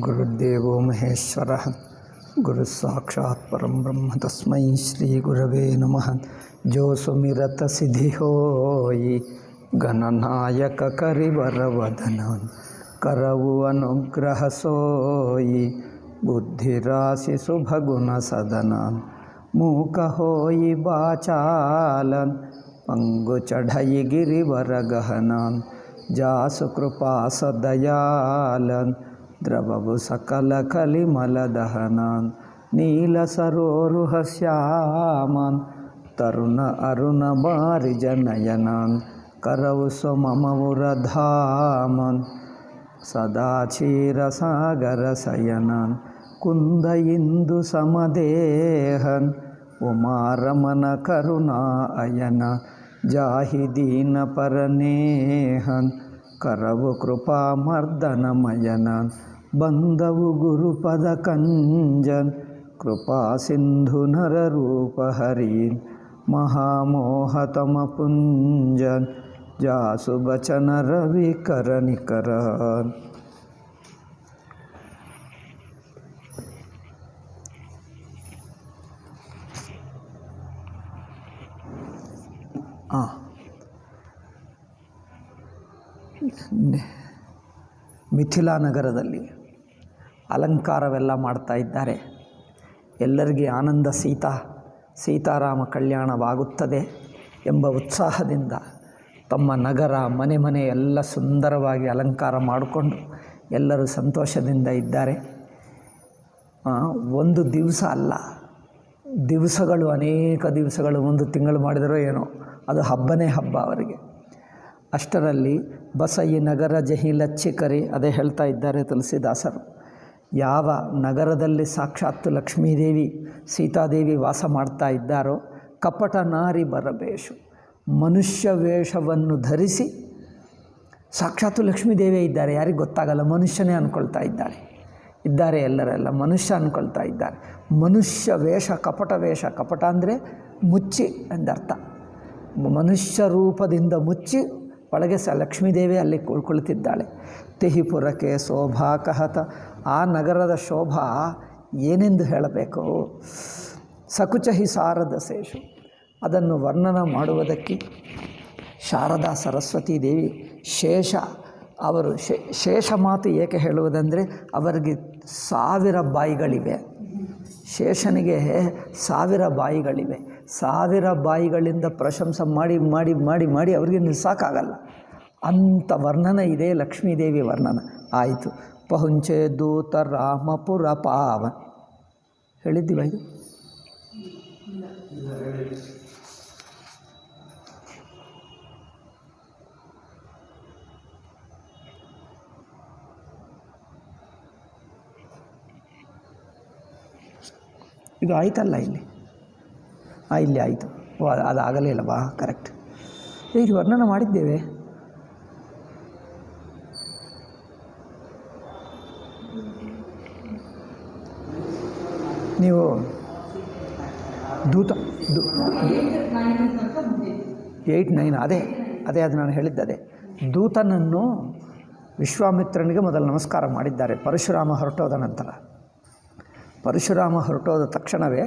ಗುರುದೇವೋ ಮಹೇಶ್ವರಃ ಗುರು ಸಾಕ್ಷಾತ್ ಪರಂ ಬ್ರಹ್ಮ ತಸ್ಮೈ ಶ್ರೀ ಗುರವೇ ನಮಃ. ಜೋ ಸುಮಿರತ ಸಿದ್ಧಿ ಹೋಯಿ ಗಣನಾಯಕ ಕರಿವರವದನ ಕರವು ಅನುಗ್ರಹ ಸೋಯಿ ಬುದ್ಧಿರಾಶಿ ಶುಭಗುಣ ಸದನ ಮೂಕ ಹೋಯಿ ಬಾಚಾಲನ್ पंगु चढ़ई गिरिवर गहनान जासु कृपा सदयालन द्रवभु सकल कलिमल दहनान नील सरोरुह श्यामन तरुण अरुण बारिज नयनान करवु स्वममवुरधामन सदा क्षीर सागर शयनान कुंद इंदु समदेहन उमारमन करुणा अयन जाहि दीन परनेहन करवु कृपा मर्दनमयन बंदवु गुरुपद कंजन कृपा सिंधु नर रूप हरीन महामोहतम पुंजन जासु बचन रवि कर निकरन. ಮಿಥಿಲಾ ನಗರದಲ್ಲಿ ಅಲಂಕಾರವೆಲ್ಲ ಮಾಡ್ತಾ ಇದ್ದಾರೆ. ಎಲ್ಲರಿಗೆ ಆನಂದ ಸೀತಾರಾಮ ಕಲ್ಯಾಣವಾಗುತ್ತದೆ ಎಂಬ ಉತ್ಸಾಹದಿಂದ ತಮ್ಮ ನಗರ ಮನೆ ಮನೆ ಎಲ್ಲ ಸುಂದರವಾಗಿ ಅಲಂಕಾರ ಮಾಡಿಕೊಂಡು ಎಲ್ಲರೂ ಸಂತೋಷದಿಂದ ಇದ್ದಾರೆ. ಒಂದು ದಿವಸ ಅಲ್ಲ, ದಿವಸಗಳು, ಅನೇಕ ದಿವಸಗಳು, ಒಂದು ತಿಂಗಳು ಮಾಡಿದರೋ ಏನೋ, ಅದು ಹಬ್ಬನೇ ಹಬ್ಬ ಅವರಿಗೆ. ಅಷ್ಟರಲ್ಲಿ ಬಸಯಿ ನಗರ ಜಹಿಲಚ್ಚಿಕರಿ, ಅದೇ ಹೇಳ್ತಾ ಇದ್ದಾರೆ ತುಳಸಿದಾಸರು. ಯಾವ ನಗರದಲ್ಲಿ ಸಾಕ್ಷಾತ್ತು ಲಕ್ಷ್ಮೀದೇವಿ ಸೀತಾದೇವಿ ವಾಸ ಮಾಡ್ತಾ ಇದ್ದಾರೋ, ಕಪಟ ನಾರಿ ಬರಬೇಷು, ಮನುಷ್ಯ ವೇಷವನ್ನು ಧರಿಸಿ ಸಾಕ್ಷಾತ್ತು ಲಕ್ಷ್ಮೀದೇವಿಯೇ ಇದ್ದಾರೆ. ಯಾರಿಗೆ ಗೊತ್ತಾಗಲ್ಲ, ಮನುಷ್ಯನೇ ಅಂದ್ಕೊಳ್ತಾ ಇದ್ದಾರೆ ಎಲ್ಲರೆಲ್ಲ ಮನುಷ್ಯ ಅಂದ್ಕೊಳ್ತಾ ಇದ್ದಾರೆ. ಮನುಷ್ಯ ವೇಷ, ಕಪಟ ವೇಷ, ಕಪಟ ಅಂದರೆ ಮುಚ್ಚಿ ಎಂದರ್ಥ. ಮನುಷ್ಯ ರೂಪದಿಂದ ಮುಚ್ಚಿ ಒಳಗೆ ಲಕ್ಷ್ಮೀದೇವಿ ಅಲ್ಲಿ ಕುಳಿತಿದ್ದಾಳೆ. ತೆಹಿಪುರಕ್ಕೆ ಶೋಭಾ ಕಹತ, ಆ ನಗರದ ಶೋಭಾ ಏನೆಂದು ಹೇಳಬೇಕು. ಸಕುಚಹಿ ಶಾರದ ಶೇಷು, ಅದನ್ನು ವರ್ಣನ ಮಾಡುವುದಕ್ಕೆ ಶಾರದಾ ಸರಸ್ವತೀ ದೇವಿ ಶೇಷ, ಅವರು ಶೇಷ ಮಾತು ಏಕೆ ಹೇಳುವುದಂದರೆ ಅವರಿಗೆ 1000 ಬಾಯಿಗಳಿವೆ. ಶೇಷನಿಗೆ 1000 ಬಾಯಿಗಳಿವೆ. 1000 ಬಾಯಿಗಳಿಂದ ಪ್ರಶಂಸೆ ಮಾಡಿ ಮಾಡಿ ಮಾಡಿ ಮಾಡಿ ಅವರಿಗೆ ನಿಲ್ಲಿಸೋಕ್ಕಾಗಲ್ಲ. ಅಂಥ ವರ್ಣನ ಇದೆ ಲಕ್ಷ್ಮೀದೇವಿ ವರ್ಣನ. ಆಯಿತು. ಪಹುಂಚೆ ದೂತ ರಾಮಪುರ ಪಾವನ್ ಹೇಳಿದ್ದೀವ ಇದು. ಇದು ಆಯ್ತಲ್ಲ ಇಲ್ಲಿ? ಇಲ್ಲಿ ಆಯಿತು. ಅದು ಆಗಲೇ ಇಲ್ಲವಾ? ಕರೆಕ್ಟ್. ಇದು ವರ್ಣನ ಮಾಡಿದ್ದೇವೆ. ನೀವು ದೂತ 8-9 ಅದೇ ಅದು ನಾನು ಹೇಳಿದ್ದದೆ. ದೂತನನ್ನು ವಿಶ್ವಾಮಿತ್ರನಿಗೆ ಮೊದಲು ನಮಸ್ಕಾರ ಮಾಡಿದ್ದಾರೆ ಪರಶುರಾಮ ಹೊರಟೋದ ನಂತರ. ಪರಶುರಾಮ ಹೊರಟೋದ ತಕ್ಷಣವೇ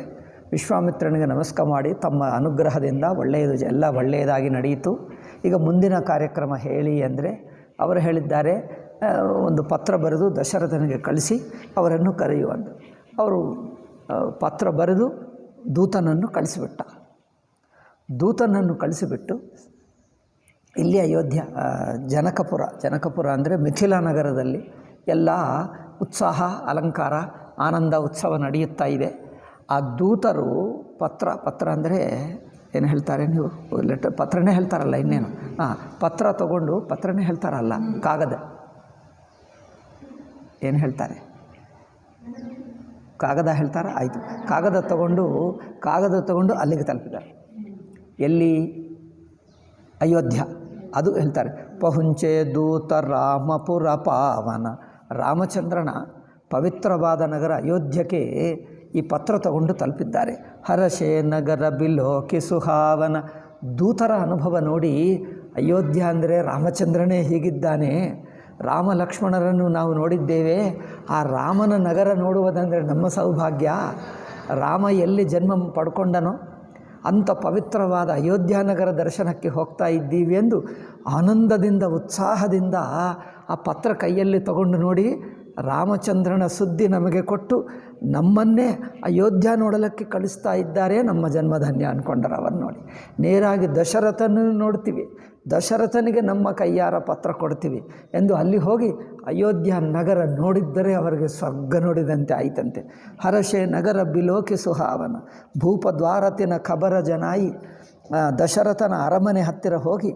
ವಿಶ್ವಾಮಿತ್ರನಿಗೆ ನಮಸ್ಕಾರ ಮಾಡಿ ತಮ್ಮ ಅನುಗ್ರಹದಿಂದ ಎಲ್ಲ ಒಳ್ಳೆಯದಾಗಿ ನಡೆಯಿತು. ಈಗ ಮುಂದಿನ ಕಾರ್ಯಕ್ರಮ ಹೇಳಿ ಅಂದರೆ ಅವರು ಹೇಳಿದ್ದಾರೆ, ಒಂದು ಪತ್ರ ಬರೆದು ದಶರಥನಿಗೆ ಕಳಿಸಿ ಅವರನ್ನು ಕರೆಯುವಂದು. ಅವರು ಪತ್ರ ಬರೆದು ದೂತನನ್ನು ಕಳಿಸಿಬಿಟ್ಟ. ದೂತನನ್ನು ಕಳಿಸಿಬಿಟ್ಟು ಇಲ್ಲಿ ಅಯೋಧ್ಯ ಜನಕಪುರ ಅಂದರೆ ಮಿಥಿಲಾ ನಗರದಲ್ಲಿ ಎಲ್ಲ ಉತ್ಸಾಹ, ಅಲಂಕಾರ, ಆನಂದ, ಉತ್ಸವ ನಡೆಯುತ್ತಾ ಇದೆ. ಆ ದೂತರು ಪತ್ರ ಅಂದರೆ ಏನು ಹೇಳ್ತಾರೆ ನೀವು? ಪತ್ರನೇ ಹೇಳ್ತಾರಲ್ಲ, ಇನ್ನೇನು. ಪತ್ರ ತಗೊಂಡು, ಪತ್ರನೇ ಹೇಳ್ತಾರಲ್ಲ, ಕಾಗದ ಏನು ಹೇಳ್ತಾರೆ? ಕಾಗದ ಹೇಳ್ತಾರ? ಆಯಿತು. ಕಾಗದ ತಗೊಂಡು ಅಲ್ಲಿಗೆ ತಲುಪಿದ್ದಾರೆ. ಎಲ್ಲಿ? ಅಯೋಧ್ಯ. ಅದು ಹೇಳ್ತಾರೆ ಪಹುಂಚೆ ದೂತ ರಾಮಪುರ ಪಾವನ. ರಾಮಚಂದ್ರನ ಪವಿತ್ರವಾದ ನಗರ ಅಯೋಧ್ಯಕ್ಕೆ ಈ ಪತ್ರ ತಗೊಂಡು ತಲುಪಿದ್ದಾರೆ. ಹರಶೇ ನಗರ ಬಿಲೋಕಿ ಸುಹಾವನ. ದೂತರ ಅನುಭವ ನೋಡಿ, ಅಯೋಧ್ಯ ಅಂದರೆ ರಾಮಚಂದ್ರನೇ ಹೀಗಿದ್ದಾನೆ, ರಾಮ ಲಕ್ಷ್ಮಣರನ್ನು ನಾವು ನೋಡಿದ್ದೇವೆ. ಆ ರಾಮನ ನಗರ ನೋಡುವುದಂದರೆ ನಮ್ಮ ಸೌಭಾಗ್ಯ. ರಾಮ ಎಲ್ಲಿ ಜನ್ಮ ಪಡ್ಕೊಂಡನೋ ಅಂಥ ಪವಿತ್ರವಾದ ಅಯೋಧ್ಯ ನಗರ ದರ್ಶನಕ್ಕೆ ಹೋಗ್ತಾ ಇದ್ದೀವಿ ಎಂದು ಆನಂದದಿಂದ ಉತ್ಸಾಹದಿಂದ ಆ ಪತ್ರ ಕೈಯಲ್ಲಿ ತಗೊಂಡು ನೋಡಿ ರಾಮಚಂದ್ರನ ಸುದ್ದಿ ನಮಗೆ ಕೊಟ್ಟು ನಮ್ಮನ್ನೇ ಅಯೋಧ್ಯ ನೋಡಲಿಕ್ಕೆ ಕಳಿಸ್ತಾ ಇದ್ದಾರೆ. ನಮ್ಮ ಜನ್ಮಧನ್ಯ ಅಂದ್ಕೊಂಡರು ಅವರು ನೋಡಿ. ನೇರಾಗಿ ದಶರಥನ ನೋಡ್ತೀವಿ, ದಶರಥನಿಗೆ ನಮ್ಮ ಕೈಯಾರ ಪತ್ರ ಕೊಡ್ತೀವಿ ಎಂದು ಅಲ್ಲಿ ಹೋಗಿ ಅಯೋಧ್ಯ ನಗರ ನೋಡಿದ್ದರೆ ಅವರಿಗೆ ಸ್ವರ್ಗ ನೋಡಿದಂತೆ ಆಯ್ತಂತೆ. ಹರಷೆ ನಗರ ಬಿಲೋಕಿ ಸುಹಾವನ ಭೂಪದ್ವಾರತಿನ ಖಬರ ಜನಾಯಿ. ದಶರಥನ ಅರಮನೆ ಹತ್ತಿರ ಹೋಗಿ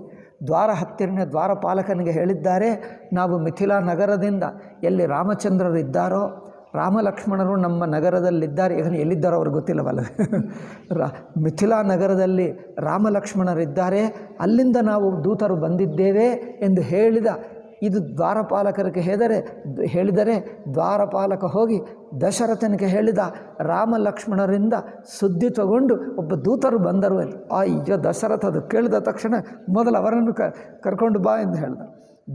ಹತ್ತಿರನೇ ದ್ವಾರಪಾಲಕನಿಗೆ ಹೇಳಿದ್ದಾರೆ, ನಾವು ಮಿಥಿಲಾ ನಗರದಿಂದ ಎಲ್ಲಿ ರಾಮಚಂದ್ರರು ಇದ್ದಾರೋ, ರಾಮ ಲಕ್ಷ್ಮಣರು ನಮ್ಮ ನಗರದಲ್ಲಿದ್ದಾರೆ. ಈಗ ಎಲ್ಲಿದ್ದಾರೋ ಅವ್ರಿಗೆ ಗೊತ್ತಿಲ್ಲವಲ್ಲ. ಮಿಥಿಲಾ ನಗರದಲ್ಲಿ ರಾಮ ಲಕ್ಷ್ಮಣರಿದ್ದಾರೆ, ಅಲ್ಲಿಂದ ನಾವು ದೂತರು ಬಂದಿದ್ದೇವೆ ಎಂದು ಹೇಳಿದ. ಇದು ದ್ವಾರಪಾಲಕರಿಗೆ ಹೇಳಿದರೆ ದ್ವಾರಪಾಲಕ ಹೋಗಿ ದಶರಥನಿಗೆ ಹೇಳಿದ, ರಾಮ ಲಕ್ಷ್ಮಣರಿಂದ ಸುದ್ದಿ ತಗೊಂಡು ಒಬ್ಬ ದೂತರು ಬಂದರು ಎಂದು. ಅಯ್ಯೋ, ದಶರಥದು ಕೇಳಿದ ತಕ್ಷಣ ಮೊದಲು ಅವರನ್ನು ಕರ್ಕೊಂಡು ಬಾ ಎಂದು ಹೇಳಿದ.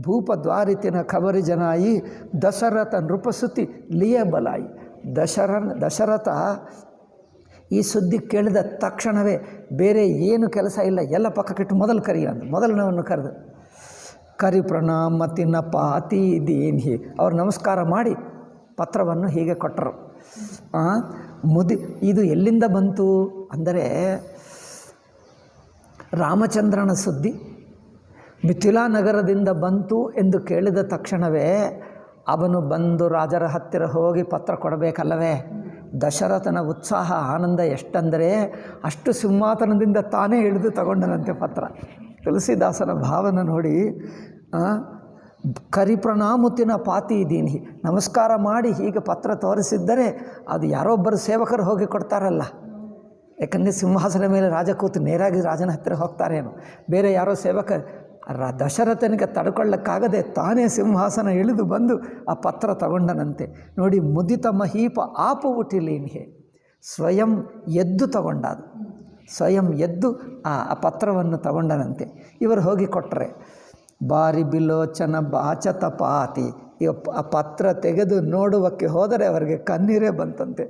ಭೂಪದ್ವಾರಿತಿನ ಖಬರಿ ಜನಾಯಿ ದಶರಥ ನೃಪಸುತಿ ಲಿಯ ಬಲಾಯಿ. ದಶರಥ ಈ ಸುದ್ದಿ ಕೇಳಿದ ತಕ್ಷಣವೇ ಬೇರೆ ಏನು ಕೆಲಸ ಇಲ್ಲ, ಎಲ್ಲ ಪಕ್ಕಕ್ಕಿಟ್ಟು ಮೊದಲು ಕರೆಯ ಅಂದು. ಮೊದಲನವನ್ನು ಕರೆದು ಕರಿ ಪ್ರಣಾಮ ತಿನ್ನಪ್ಪ ಅತಿ ದೀನ್ಹಿ. ಅವರು ನಮಸ್ಕಾರ ಮಾಡಿ ಪತ್ರವನ್ನು ಹೀಗೆ ಕೊಟ್ಟರು. ಇದು ಎಲ್ಲಿಂದ ಬಂತು ಅಂದರೆ, ರಾಮಚಂದ್ರನ ಸುದ್ದಿ ಮಿಥಿಲಾ ನಗರದಿಂದ ಬಂತು ಎಂದು ಕೇಳಿದ ತಕ್ಷಣವೇ ಅವನು ಬಂದು ರಾಜರ ಹತ್ತಿರ ಹೋಗಿ ಪತ್ರ ಕೊಡಬೇಕಲ್ಲವೇ. ದಶರಥನ ಉತ್ಸಾಹ ಆನಂದ ಎಷ್ಟಂದರೆ ಅಷ್ಟು ಸಿಂಹಾಸನದಿಂದ ತಾನೇ ಹಿಡಿದು ತಗೊಂಡನಂತೆ ಪತ್ರ. ತುಳಸಿದಾಸನ ಭಾವನ ನೋಡಿ, ಕರಿಪ್ರಣಾಮುತಿನ ಪಾತಿ ಇದ್ದೀನಿ, ನಮಸ್ಕಾರ ಮಾಡಿ ಹೀಗೆ ಪತ್ರ ತೋರಿಸಿದ್ದರೆ ಅದು ಯಾರೊಬ್ಬರು ಸೇವಕರು ಹೋಗಿ ಕೊಡ್ತಾರಲ್ಲ. ಯಾಕಂದರೆ ಸಿಂಹಾಸನ ಮೇಲೆ ರಾಜ ಕೂತು ನೇರಾಗಿ ರಾಜನ ಹತ್ತಿರ ಹೋಗ್ತಾರೇನು, ಬೇರೆ ಯಾರೋ ಸೇವಕ. ದಶರಥನಿಗೆ ತಡ್ಕೊಳ್ಳಕ್ಕಾಗದೆ ತಾನೇ ಸಿಂಹಾಸನ ಇಳಿದು ಬಂದು ಆ ಪತ್ರ ತಗೊಂಡನಂತೆ ನೋಡಿ. ಮುದಿತ ಮಹೀಪ ಆಪು ಉಟಿಲೀನ್ಹೆ, ಸ್ವಯಂ ಎದ್ದು ತಗೊಂಡದು, ಸ್ವಯಂ ಎದ್ದು ಆ ಪತ್ರವನ್ನು ತಗೊಂಡನಂತೆ. ಇವರು ಹೋಗಿ ಕೊಟ್ಟರೆ ಬಾರಿ ಬಿಲೋಚನ ಬಾಚತ ಪಾತಿ. ಆ ಪತ್ರ ತೆಗೆದು ನೋಡುವಕ್ಕೆ ಹೋದರೆ ಅವರಿಗೆ ಕಣ್ಣೀರೇ ಬಂತಂತೆ.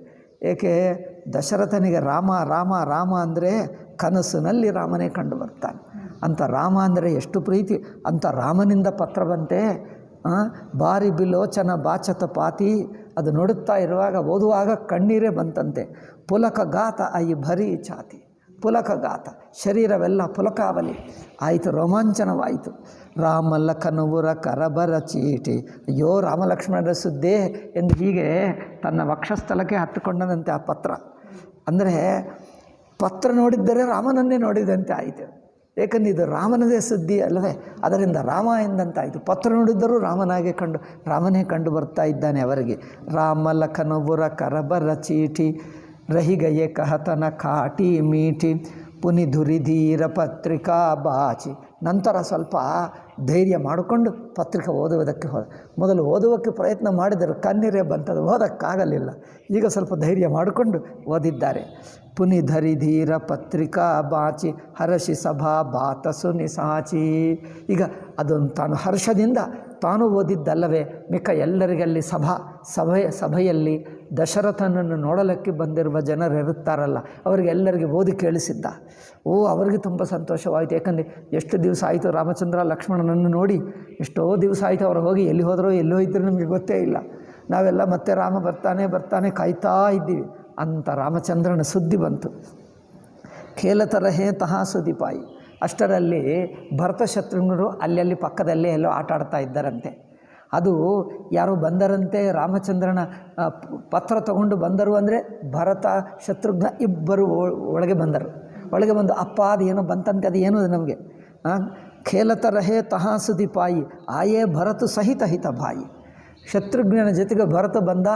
ಏಕೆ, ದಶರಥನಿಗೆ ರಾಮ ರಾಮ ರಾಮ ಅಂದರೆ ಕನಸಿನಲ್ಲಿ ರಾಮನೇ ಕಂಡು ಬರ್ತಾನೆ. ಅಂಥ ರಾಮ ಅಂದರೆ ಎಷ್ಟು ಪ್ರೀತಿ, ಅಂಥ ರಾಮನಿಂದ ಪತ್ರ ಬಂತೆ. ಬಾರಿ ಬಿಲೋಚನ ಬಾಚತ ಪಾತಿ. ಅದು ನೋಡುತ್ತಾ ಇರುವಾಗ ಓದುವಾಗ ಕಣ್ಣೀರೇ ಬಂತಂತೆ. ಪುಲಕ ಗಾತ ಐ ಭರಿ ಛಾತಿ. ಪುಲಕ ಗಾತ, ಶರೀರವೆಲ್ಲ ಪುಲಕಾವಲಿ ಆಯಿತು, ರೋಮಾಂಚನವಾಯಿತು. ರಾಮ ಲಖನುವುರ ಕರಬರ ಚೀಟಿ. ಅಯ್ಯೋ, ರಾಮಲಕ್ಷ್ಮಣರ ಸುದ್ದೇ ಎಂದು ಹೀಗೆ ತನ್ನ ವಕ್ಷಸ್ಥಲಕ್ಕೆ ಹತ್ತುಕೊಂಡನಂತೆ ಆ ಪತ್ರ. ಅಂದರೆ ಪತ್ರ ನೋಡಿದ್ದರೆ ರಾಮನನ್ನೇ ನೋಡಿದಂತೆ ಆಯಿತು. ಏಕೆಂದರೆ ಇದು ರಾಮನದೇ ಸುದ್ದಿ ಅಲ್ಲವೇ, ಅದರಿಂದ ರಾಮ ಎಂದಂತಾಯಿತು. ಪತ್ರ ನೋಡಿದ್ದರೂ ರಾಮನೇ ಕಂಡು ಬರ್ತಾ ಇದ್ದಾನೆ ಅವರಿಗೆ. ರಾಮ ಲಖನುವುರ ಕರಬರ ಚೀಟಿ ರಹಿಗಯೆ ಕಹತನ ಕಾಟಿ ಮೀಟಿ ಪುನಿಧುರಿಧೀರ ಪತ್ರಿಕಾ ಬಾಚಿ. ನಂತರ ಸ್ವಲ್ಪ ಧೈರ್ಯ ಮಾಡಿಕೊಂಡು ಪತ್ರಿಕೆ ಓದುವುದಕ್ಕೆ ಮೊದಲು ಓದುವಕ್ಕೆ ಪ್ರಯತ್ನ ಮಾಡಿದರು, ಕಣ್ಣೀರೇ ಬಂತದ್ದು, ಓದಕ್ಕಾಗಲಿಲ್ಲ. ಈಗ ಸ್ವಲ್ಪ ಧೈರ್ಯ ಮಾಡಿಕೊಂಡು ಓದಿದ್ದಾರೆ. ಪುನಿಧರಿಧೀರ ಪತ್ರಿಕಾ ಬಾಚಿ ಹರಷಿ ಸಭಾ ಬಾತಸು ನಿಸಾಚಿ. ಈಗ ಅದನ್ನು ತಾನು ಹರ್ಷದಿಂದ ತಾನು ಓದಿದ್ದಲ್ಲವೇ ಮಿಕ್ಕ ಎಲ್ಲರಿಗಲ್ಲಿ ಸಭೆಯಲ್ಲಿ ದಶರಥನನ್ನು ನೋಡಲಿಕ್ಕೆ ಬಂದಿರುವ ಜನರಿರುತ್ತಾರಲ್ಲ, ಅವರಿಗೆಲ್ಲರಿಗೆ ಓದಿ ಕೇಳಿಸಿದ್ದ. ಅವರಿಗೆ ತುಂಬ ಸಂತೋಷವಾಯಿತು. ಯಾಕಂದರೆ ಎಷ್ಟು ದಿವಸ ಆಯಿತು ರಾಮಚಂದ್ರ ಲಕ್ಷ್ಮಣನನ್ನು ನೋಡಿ, ಎಷ್ಟೋ ದಿವಸ ಆಯಿತು. ಅವರು ಹೋಗಿ ಎಲ್ಲಿ ಹೋದರೋ ಎಲ್ಲೋ ಇದ್ದರೂ ನಮಗೆ ಗೊತ್ತೇ ಇಲ್ಲ. ನಾವೆಲ್ಲ ಮತ್ತೆ ರಾಮ ಬರ್ತಾನೆ ಕಾಯ್ತಾ ಇದ್ದೀವಿ. ಅಂತ ರಾಮಚಂದ್ರನ ಸುದ್ದಿ ಬಂತು. ಖೇಲತರಹೇ ತಹಾ ಸುದಿಪಾಯಿ. ಅಷ್ಟರಲ್ಲಿ ಭರತ ಶತ್ರುಘ್ನರು ಅಲ್ಲಿ ಪಕ್ಕದಲ್ಲೇ ಎಲ್ಲೋ ಆಟ ಆಡ್ತಾ ಇದ್ದಾರಂತೆ. ಅದು ಯಾರೋ ಬಂದರಂತೆ, ರಾಮಚಂದ್ರನ ಪತ್ರ ತಗೊಂಡು ಬಂದರು. ಅಂದರೆ ಭರತ ಶತ್ರುಘ್ನ ಇಬ್ಬರು ಒಳಗೆ ಬಂದು ಅಪ್ಪ ಅದು ಏನೋ ಬಂತಂತೆ, ಅದು ಏನೋ ನಮಗೆ. ಖೇಲತರಹೇ ತಹಾ ಸುದಿಪಾಯಿ ಆಯೇ ಭರತು ಸಹಿತ ಹಿತ ಬಾಯಿ. ಶತ್ರುಘ್ನನ ಜೊತೆಗೆ ಭರತ ಬಂದ.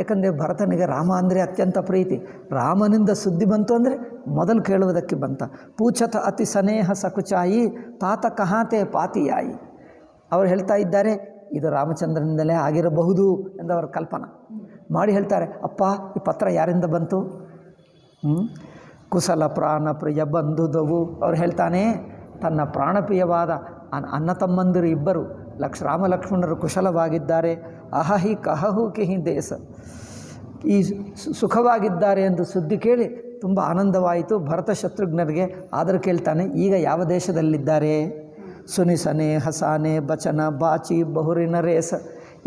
ಏಕೆಂದರೆ ಭರತನಿಗೆ ರಾಮ ಅಂದರೆ ಅತ್ಯಂತ ಪ್ರೀತಿ. ರಾಮನಿಂದ ಸುದ್ದಿ ಬಂತು ಅಂದರೆ ಮೊದಲು ಕೇಳುವುದಕ್ಕೆ ಬಂತ. ಪೂಛತ ಅತಿ ಸನೇಹ ಸಕುಚಾಯಿ ತಾತ ಕಹಾತೆ ಪಾತಿಯಾಯಿ. ಅವರು ಹೇಳ್ತಾ ಇದ್ದಾರೆ, ಇದು ರಾಮಚಂದ್ರನಿಂದಲೇ ಆಗಿರಬಹುದು ಎಂದು ಅವರ ಕಲ್ಪನಾ ಮಾಡಿ ಹೇಳ್ತಾರೆ. ಅಪ್ಪ, ಈ ಪತ್ರ ಯಾರಿಂದ ಬಂತು? ಕುಶಲ ಪ್ರಾಣಪ್ರಿಯ ಬಂಧುದವು. ಅವ್ರು ಹೇಳ್ತಾನೆ, ತನ್ನ ಪ್ರಾಣಪ್ರಿಯವಾದ ಅಣ್ಣ ತಮ್ಮಂದಿರು ಇಬ್ಬರು ರಾಮ ಲಕ್ಷ್ಮಣರು ಕುಶಲವಾಗಿದ್ದಾರೆ. ಅಹಹಿ ಕಹಹು ಕಿಹಿ ದೇಶ, ಈ ಸುಖವಾಗಿದ್ದಾರೆ ಎಂದು ಸುದ್ದಿ ಕೇಳಿ ತುಂಬ ಆನಂದವಾಯಿತು ಭರತ ಶತ್ರುಘ್ನರಿಗೆ. ಆದರೂ ಕೇಳ್ತಾನೆ, ಈಗ ಯಾವ ದೇಶದಲ್ಲಿದ್ದಾರೆ? ಸುನಿಸನೆ ಹಸಾನೆ ಬಚನ ಬಾಚಿ ಬಹುರಿನ ರೇಸ,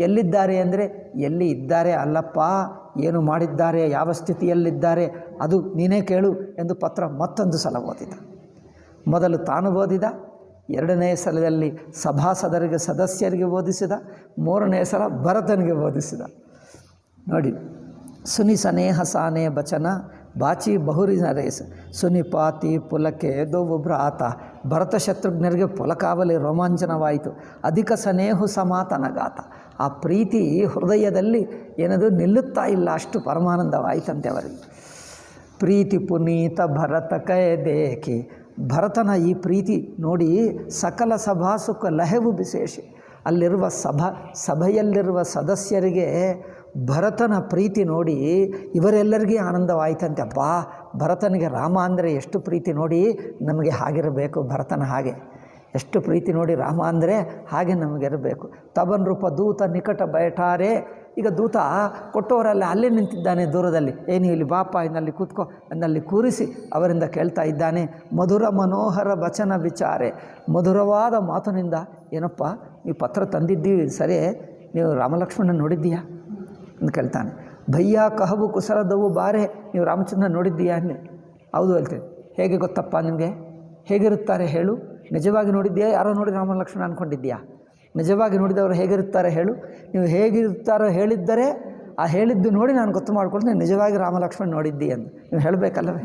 ಎಲ್ಲಿದ್ದಾರೆ ಅಂದರೆ ಎಲ್ಲಿ ಇದ್ದಾರೆ ಅಲ್ಲಪ್ಪ, ಏನು ಮಾಡಿದ್ದಾರೆ, ಯಾವ ಸ್ಥಿತಿಯಲ್ಲಿದ್ದಾರೆ ಅದು ನೀನೇ ಕೇಳು ಎಂದು ಪತ್ರ ಮತ್ತೊಂದು ಸಲ ಓದಿದ. ಮೊದಲು ತಾನು ಓದಿದ, ಎರಡನೆಯ ಸಲದಲ್ಲಿ ಸಭಾಸದರಿಗೆ ಸದಸ್ಯರಿಗೆ ಓದಿಸಿದ, ಮೂರನೆಯ ಸಲ ಭರತನಿಗೆ ಓದಿಸಿದ. ನೋಡಿ, ಸುನಿ ಸನೇಹ ಸಾನೆ ಬಚನ ಬಾಚಿ ಬಹುರಿನ ರೇಸ್ ಸುನಿಪಾತಿ ಪುಲಕೆ ದೋವು ಭ್ರಾತ. ಭರತ ಶತ್ರುಘ್ನರಿಗೆ ಪುಲಕಾವಲಿ ರೋಮಾಂಚನವಾಯಿತು. ಅಧಿಕ ಸನೇಹು ಸಮಾತನಗಾತ, ಆ ಪ್ರೀತಿ ಹೃದಯದಲ್ಲಿ ಏನದು ನಿಲ್ಲುತ್ತಾ ಇಲ್ಲ, ಅಷ್ಟು ಪರಮಾನಂದವಾಯಿತಂತೆ ಅವರಿಗೆ. ಪ್ರೀತಿ ಪುನೀತ ಭರತ ಕೈ ದೇಖಿ, ಭರತನ ಈ ಪ್ರೀತಿ ನೋಡಿ ಸಕಲ ಸಭಾಸುಖ ಲಹೆವು ವಿಶೇಷ. ಅಲ್ಲಿರುವ ಸಭೆಯಲ್ಲಿರುವ ಸದಸ್ಯರಿಗೆ ಭರತನ ಪ್ರೀತಿ ನೋಡಿ ಇವರೆಲ್ಲರಿಗೂ ಆನಂದವಾಯಿತಂತೆ. ಅಬ್ಬಾ, ಭರತನಿಗೆ ರಾಮ ಅಂದರೆ ಎಷ್ಟು ಪ್ರೀತಿ ನೋಡಿ, ನಮಗೆ ಹಾಗಿರಬೇಕು ಭರತನ ಹಾಗೆ. ಎಷ್ಟು ಪ್ರೀತಿ ನೋಡಿ ರಾಮ ಅಂದರೆ ಹಾಗೆ ನಮಗಿರಬೇಕು. ತಬನ್ ರೂಪ ದೂತ ನಿಕಟ ಬಯಟಾರೆ, ಈಗ ದೂತ ಕೊಟ್ಟವರಲ್ಲ ಅಲ್ಲೇ ನಿಂತಿದ್ದಾನೆ ದೂರದಲ್ಲಿ, ಏನು ಇಲ್ಲಿ ಬಾಪ ಇನ್ನಲ್ಲಿ ಕೂತ್ಕೋ ಅನ್ನಲ್ಲಿ ಕೂರಿಸಿ ಅವರಿಂದ ಕೇಳ್ತಾ ಇದ್ದಾನೆ. ಮಧುರ ಮನೋಹರ ವಚನ ವಿಚಾರೆ, ಮಧುರವಾದ ಮಾತಿನಿಂದ, ಏನಪ್ಪ ನೀವು ಪತ್ರ ತಂದಿದ್ದೀವಿ ಸರಿ, ನೀವು ರಾಮಲಕ್ಷ್ಮಣ ನೋಡಿದ್ದೀಯಾ ಅಂತ ಕೇಳ್ತಾನೆ. ಭಯ್ಯ ಕಹವು ಕುಸರದವು ಬಾರೆ, ನೀವು ರಾಮಚಂದ್ರ ನೋಡಿದ್ದೀಯಾ ಅನ್ನೆ. ಹೌದು ಹೇಳ್ತೇನೆ. ಹೇಗೆ ಗೊತ್ತಪ್ಪ ನಿಮಗೆ? ಹೇಗಿರುತ್ತಾರೆ ಹೇಳು? ನಿಜವಾಗಿ ನೋಡಿದ್ದೀಯಾ? ಯಾರೋ ನೋಡಿ ರಾಮಲಕ್ಷ್ಮಣ ಅಂದ್ಕೊಂಡಿದ್ದೀಯಾ? ನಿಜವಾಗಿ ನೋಡಿದವರು ಹೇಗಿರುತ್ತಾರೆ ಹೇಳು? ನೀವು ಹೇಗಿರುತ್ತಾರೋ ಹೇಳಿದ್ದರೆ ಆ ಹೇಳಿದ್ದು ನೋಡಿ ನಾನು ಗೊತ್ತು ಮಾಡ್ಕೊಳ್ತೀನಿ ನಿಜವಾಗಿ ರಾಮಲಕ್ಷ್ಮಣ ನೋಡಿದ್ದೀ ಅಂತ ನೀವು ಹೇಳಬೇಕಲ್ಲವೇ.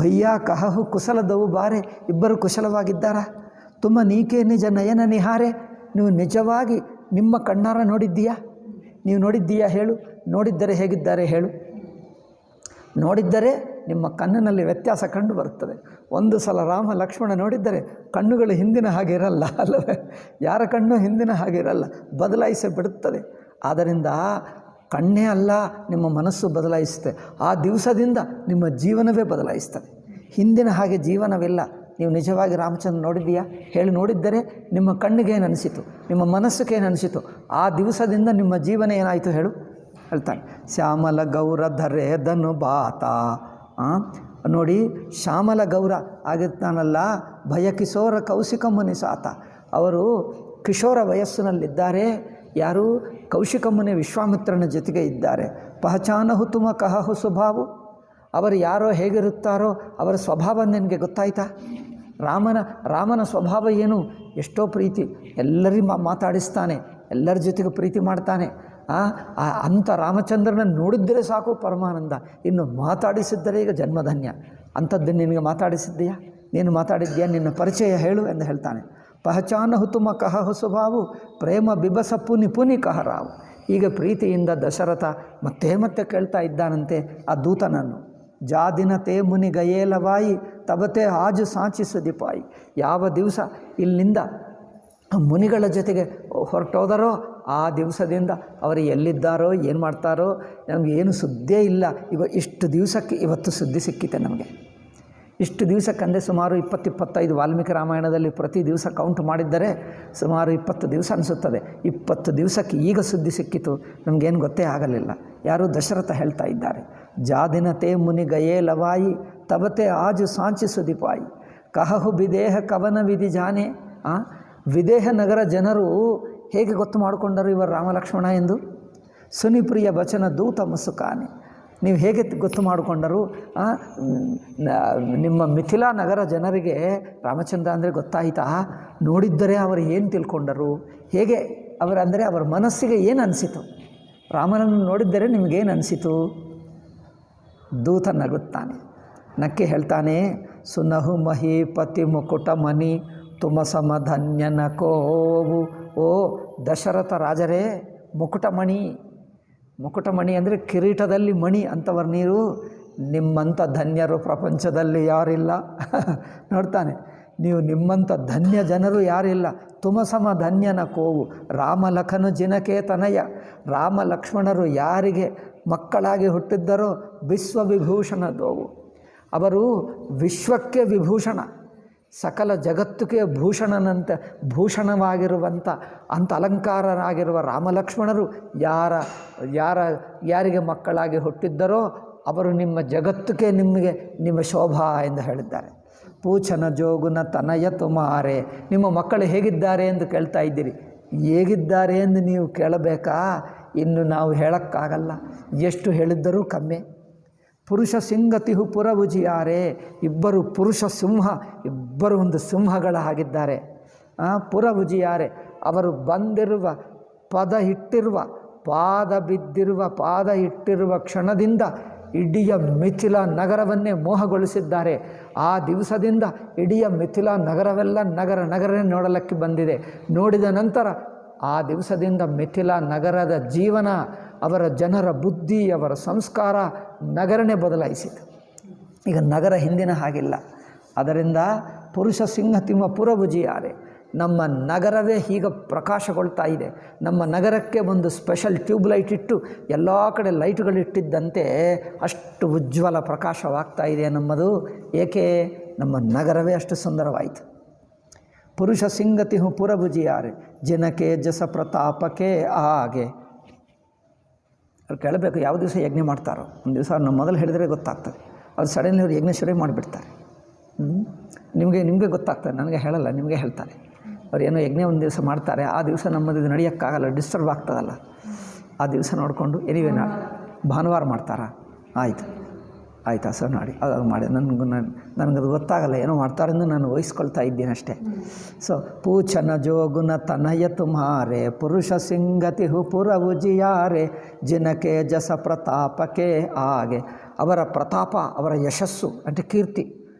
ಭಯ್ಯ ಕಹಹು ಕುಶಲದವು ಬಾರೆ, ಇಬ್ಬರು ಕುಶಲವಾಗಿದ್ದಾರಾ? ತುಂಬ ನೀಕೆ ನಿಜ ನಯನ ನಿಹಾರೆ, ನೀವು ನಿಜವಾಗಿ ನಿಮ್ಮ ಕಣ್ಣಾರ ನೋಡಿದ್ದೀಯಾ? ನೀವು ನೋಡಿದ್ದೀಯಾ ಹೇಳು? ನೋಡಿದ್ದರೆ ಹೇಗಿದ್ದಾರೆ ಹೇಳು? ನೋಡಿದ್ದರೆ ನಿಮ್ಮ ಕಣ್ಣಿನಲ್ಲಿ ವ್ಯತ್ಯಾಸ ಕಂಡು ಬರುತ್ತದೆ. ಒಂದು ಸಲ ರಾಮ ಲಕ್ಷ್ಮಣ ನೋಡಿದ್ದರೆ ಕಣ್ಣುಗಳು ಹಿಂದಿನ ಹಾಗೆ ಇರಲ್ಲ ಅಲ್ಲವೇ? ಯಾರ ಕಣ್ಣು ಹಿಂದಿನ ಹಾಗೆ ಇರಲ್ಲ, ಬದಲಾಯಿಸಿ ಬಿಡುತ್ತದೆ. ಆದ್ದರಿಂದ ಕಣ್ಣೇ ಅಲ್ಲ, ನಿಮ್ಮ ಮನಸ್ಸು ಬದಲಾಯಿಸುತ್ತೆ. ಆ ದಿವಸದಿಂದ ನಿಮ್ಮ ಜೀವನವೇ ಬದಲಾಯಿಸ್ತದೆ. ಹಿಂದಿನ ಹಾಗೆ ಜೀವನವಿಲ್ಲ. ನೀವು ನಿಜವಾಗಿ ರಾಮಚಂದ್ರ ನೋಡಿದ್ದೀಯಾ ಹೇಳಿ? ನೋಡಿದ್ದರೆ ನಿಮ್ಮ ಕಣ್ಣಿಗೆ ಏನು ಅನಿಸಿತು, ನಿಮ್ಮ ಮನಸ್ಸಿಗೆ ಏನು ಅನಿಸಿತು, ಆ ದಿವಸದಿಂದ ನಿಮ್ಮ ಜೀವನ ಏನಾಯಿತು ಹೇಳು? ಹೇಳ್ತಾನೆ. ಶ್ಯಾಮಲ ಗೌರ ಧರೆ ಧನು ಬಾತ, ನೋಡಿ ಶ್ಯಾಮಲ ಗೌರ ಆಗಿರ್ತಾನಲ್ಲ, ಭಯ ಕಿಶೋರ ಕೌಶಿಕ ಮುನಿ ಸಾತ. ಅವರು ಕಿಶೋರ ವಯಸ್ಸಿನಲ್ಲಿದ್ದಾರೆ. ಯಾರು? ಕೌಶಿಕ ಮುನಿ ವಿಶ್ವಾಮಿತ್ರನ ಜೊತೆಗೆ ಇದ್ದಾರೆ. ಪಹಚಾನಹು ತುಮ ಕಹಹು ಸ್ವಭಾವ, ಅವರು ಯಾರೋ ಹೇಗಿರುತ್ತಾರೋ ಅವರ ಸ್ವಭಾವ ನಿನಗೆ ಗೊತ್ತಾಯ್ತಾ? ರಾಮನ ಸ್ವಭಾವ ಏನು? ಎಷ್ಟೋ ಪ್ರೀತಿ, ಎಲ್ಲರಿಗೂ ಮಾತಾಡಿಸ್ತಾನೆ, ಎಲ್ಲರ ಜೊತೆಗೆ ಪ್ರೀತಿ ಮಾಡ್ತಾನೆ. ಅಂಥ ರಾಮಚಂದ್ರನ ನೋಡಿದ್ದರೆ ಸಾಕು ಪರಮಾನಂದ, ಇನ್ನು ಮಾತಾಡಿಸಿದ್ದರೆ ಈಗ ಜನ್ಮಧನ್ಯ. ಅಂಥದ್ದು ನಿನಗೆ ಮಾತಾಡಿಸಿದ್ದೀಯಾ? ನೀನು ಮಾತಾಡಿದ್ದೀಯಾ? ನಿನ್ನ ಪರಿಚಯ ಹೇಳು ಎಂದು ಹೇಳ್ತಾನೆ. ಪಹಚಾನಹು ತುಮ ಕಹಹು ಸ್ವಭಾವು ಪ್ರೇಮ ಬಿಬಸ ಪುನಿ ಪುನಿ ಕಹರಾವು. ಈಗ ಪ್ರೀತಿಯಿಂದ ದಶರಥ ಮತ್ತೆ ಕೇಳ್ತಾ ಇದ್ದಾನಂತೆ ಆ ದೂತನನ್ನು. ಜಾದಿನ ತೇ ಮುನಿ ಗಯೇಲವಾಯಿ ತಬತೆ ಆಜು ಸಾಚಿ ಸುದಿಪಾಯಿ. ಯಾವ ದಿವಸ ಇಲ್ಲಿಂದ ಮುನಿಗಳ ಜೊತೆಗೆ ಹೊರಟೋದರೋ ಆ ದಿವಸದಿಂದ ಅವರು ಎಲ್ಲಿದ್ದಾರೋ ಏನು ಮಾಡ್ತಾರೋ ನಮಗೆ ಏನು ಸುದ್ದಿಯೇ ಇಲ್ಲ. ಇಷ್ಟು ದಿವಸಕ್ಕೆ ಇವತ್ತು ಸುದ್ದಿ ಸಿಕ್ಕಿತೆ ನಮಗೆ. ಇಷ್ಟು ದಿವಸಕ್ಕಂದರೆ ಸುಮಾರು 20-25 ವಾಲ್ಮೀಕಿ ರಾಮಾಯಣದಲ್ಲಿ ಪ್ರತಿ ದಿವಸ ಕೌಂಟ್ ಮಾಡಿದ್ದರೆ ಸುಮಾರು 20 ದಿವಸ ಅನಿಸುತ್ತದೆ. 20 ದಿವಸಕ್ಕೆ ಈಗ ಸುದ್ದಿ ಸಿಕ್ಕಿತು, ನಮಗೇನು ಗೊತ್ತೇ ಆಗಲಿಲ್ಲ. ಯಾರು? ದಶರಥ ಹೇಳ್ತಾ ಇದ್ದಾರೆ. ಜಾದಿನತೆ ಮುನಿ ಗಯೇ ಲವಾಯಿ ತಬತೆ ಆಜು ಸಾಂಚಿ ಸುದಿಪಾಯಿ ಕಹಹು ವಿದೇಹ ಕವನ ವಿಧಿ ಜಾನೆ. ವಿದೇಹ ನಗರ ಜನರು ಹೇಗೆ ಗೊತ್ತು ಮಾಡಿಕೊಂಡರು ಇವರು ರಾಮಲಕ್ಷ್ಮಣ ಎಂದು? ಸುನಿಪ್ರಿಯ ವಚನ ದೂತ ಮುಸುಕಾನೆ. ನೀವು ಹೇಗೆ ಗೊತ್ತು ಮಾಡಿಕೊಂಡರು? ನಿಮ್ಮ ಮಿಥಿಲಾ ನಗರ ಜನರಿಗೆ ರಾಮಚಂದ್ರ ಅಂದರೆ ಗೊತ್ತಾಯಿತಾ? ನೋಡಿದ್ದರೆ ಅವರು ಏನು ತಿಳ್ಕೊಂಡರು? ಹೇಗೆ ಅವರಂದರೆ ಅವರ ಮನಸ್ಸಿಗೆ ಏನು ಅನಿಸಿತು? ರಾಮನನ್ನು ನೋಡಿದ್ದರೆ ನಿಮಗೇನು ಅನಿಸಿತು? ದೂತ ನಗುತ್ತಾನೆ, ನಕ್ಕೆ ಹೇಳ್ತಾನೆ. ಸುನಹು ಮಹೀಪತಿ ಮುಕುಟ ಮನಿ ತುಮ ಸಮಧನ್ಯನ ಕೋವು. ಓ ದಶರಥ ರಾಜರೇ, ಮುಕುಟಮಣಿ ಅಂದರೆ ಕಿರೀಟದಲ್ಲಿ ಮಣಿ ಅಂಥವರು ನೀವು. ನಿಮ್ಮಂಥ ಧನ್ಯರು ಪ್ರಪಂಚದಲ್ಲಿ ಯಾರಿಲ್ಲ. ನೋಡ್ತಾನೆ, ನೀವು ನಿಮ್ಮಂಥ ಧನ್ಯ ಜನರು ಯಾರಿಲ್ಲ. ತುಮಸಮ ಧನ್ಯನ ಕೋವು ರಾಮಲಖನು ಜಿನಕೆ ತನಯ. ರಾಮ ಲಕ್ಷ್ಮಣರು ಯಾರಿಗೆ ಮಕ್ಕಳಾಗಿ ಹುಟ್ಟಿದ್ದರೋ ವಿಶ್ವವಿಭೂಷಣ ದೋವು. ಅವರು ವಿಶ್ವಕ್ಕೆ ವಿಭೂಷಣ. ಸಕಲ ಜಗತ್ತಿಗೆ ಭೂಷಣವಾಗಿರುವಂಥ ಅಂಥ ಅಲಂಕಾರರಾಗಿರುವ ರಾಮಲಕ್ಷ್ಮಣರು ಯಾರಿಗೆ ಮಕ್ಕಳಾಗಿ ಹುಟ್ಟಿದ್ದರೋ ಅವರು ನಿಮ್ಮ ಜಗತ್ತಿಗೆ ನಿಮ್ಮ ಶೋಭಾ ಎಂದು ಹೇಳಿದ್ದಾರೆ. ಪೂಛನ ಜೋಗುನ ತನಯ ತುಮಾರೆ, ನಿಮ್ಮ ಮಕ್ಕಳು ಹೇಗಿದ್ದಾರೆ ಎಂದು ಕೇಳ್ತಾ ಇದ್ದೀರಿ. ಹೇಗಿದ್ದಾರೆ ಎಂದು ನೀವು ಕೇಳಬೇಕಾ? ಇನ್ನು ನಾವು ಹೇಳೋಕ್ಕಾಗಲ್ಲ, ಎಷ್ಟು ಹೇಳಿದ್ದರೂ ಕಮ್ಮಿ. ಪುರುಷ ಸಿಂಗತಿಹು ಪುರಭುಜಿಯಾರೆ, ಇಬ್ಬರು ಪುರುಷ ಸಿಂಹ, ಇಬ್ಬರು ಒಂದು ಸಿಂಹಗಳ ಹಾಗಿದ್ದಾರೆ. ಪುರಭುಜಿಯಾರೆ, ಅವರು ಬಂದಿರುವ ಪಾದ ಇಟ್ಟಿರುವ ಕ್ಷಣದಿಂದ ಇಡೀ ಮಿಥಿಲಾ ನಗರವನ್ನೇ ಮೋಹಗೊಳಿಸಿದ್ದಾರೆ. ಆ ದಿವಸದಿಂದ ಇಡೀ ಮಿಥಿಲಾ ನಗರವೆಲ್ಲ ನಗರನೇ ನೋಡಲಿಕ್ಕೆ ಬಂದಿದೆ. ನೋಡಿದ ನಂತರ ಆ ದಿವಸದಿಂದ ಮಿಥಿಲಾ ನಗರದ ಜೀವನ, ಅವರ ಜನರ ಬುದ್ಧಿ, ಅವರ ಸಂಸ್ಕಾರ ನಗರನೇ ಬದಲಾಯಿಸಿತು. ಈಗ ನಗರ ಹಿಂದಿನ ಹಾಗಿಲ್ಲ. ಅದರಿಂದ ಪುರುಷ ಸಿಂಹತಿಮ್ಮ ಪುರಭುಜಿಯಾರೆ, ನಮ್ಮ ನಗರವೇ ಹೀಗೆ ಪ್ರಕಾಶಗೊಳ್ತಾ ಇದೆ. ನಮ್ಮ ನಗರಕ್ಕೆ ಒಂದು ಸ್ಪೆಷಲ್ ಟ್ಯೂಬ್ಲೈಟ್ ಇಟ್ಟು ಎಲ್ಲ ಕಡೆ ಲೈಟ್ಗಳಿಟ್ಟಿದ್ದಂತೆ ಅಷ್ಟು ಉಜ್ವಲ ಪ್ರಕಾಶವಾಗ್ತಾ ಇದೆ ನಮ್ಮದು. ಏಕೆ? ನಮ್ಮ ನಗರವೇ ಅಷ್ಟು ಸುಂದರವಾಯಿತು. ಪುರುಷ ಸಿಂಗತಿಹು ಪುರಭುಜಿಯಾರೆ, ಜನಕ್ಕೆ ಜಸ ಪ್ರತಾಪಕ್ಕೆ ಹಾಗೆ. ಅವ್ರು ಕೇಳಬೇಕು, ಯಾವ ದಿವಸ ಯಜ್ಞ ಮಾಡ್ತಾರೋ. ಒಂದು ದಿವಸ ಅವ್ರನ್ನ ಮೊದಲು ಹೇಳಿದರೆ ಗೊತ್ತಾಗ್ತದೆ. ಅವ್ರು ಸಡನ್ಲಿ ಅವ್ರು ಯಜ್ಞ ಶುರು ಮಾಡಿಬಿಡ್ತಾರೆ. ನಿಮಗೆ ಗೊತ್ತಾಗ್ತದೆ, ನನಗೆ ಹೇಳಲ್ಲ, ನಿಮಗೆ ಹೇಳ್ತಾರೆ. ಅವ್ರು ಏನೋ ಯಜ್ಞ ಒಂದು ದಿವಸ ಮಾಡ್ತಾರೆ, ಆ ದಿವಸ ನಮ್ಮದು ಇದು ನಡೆಯೋಕ್ಕಾಗಲ್ಲ, ಡಿಸ್ಟರ್ಬ್ ಆಗ್ತದಲ್ಲ. ಆ ದಿವಸ ನೋಡಿಕೊಂಡು ಎನಿವೆ ಭಾನುವಾರ ಮಾಡ್ತಾರಾ? ಆಯಿತಾ ಸರ್, ಮಾಡಿ ಅದು ಮಾಡಿ. ನನಗದು ಗೊತ್ತಾಗಲ್ಲ, ಏನೋ ಮಾಡ್ತಾರೆಂದು ನಾನು ವಹಿಸ್ಕೊಳ್ತಾ ಇದ್ದೀನಿ ಅಷ್ಟೇ. ಸೊ ಪೂಛನ ಜೋಗುನ ತನಯ ತುಮಾರೆ, ಪುರುಷ ಸಿಂಗತಿಹು ಪುರಭುಜಿಯಾರೆ, ಜಿನಕೆ ಜಸ ಪ್ರತಾಪಕ್ಕೆ ಹಾಗೆ. ಅವರ ಪ್ರತಾಪ, ಅವರ ಯಶಸ್ಸು అంటే ಕೀರ್ತಿ,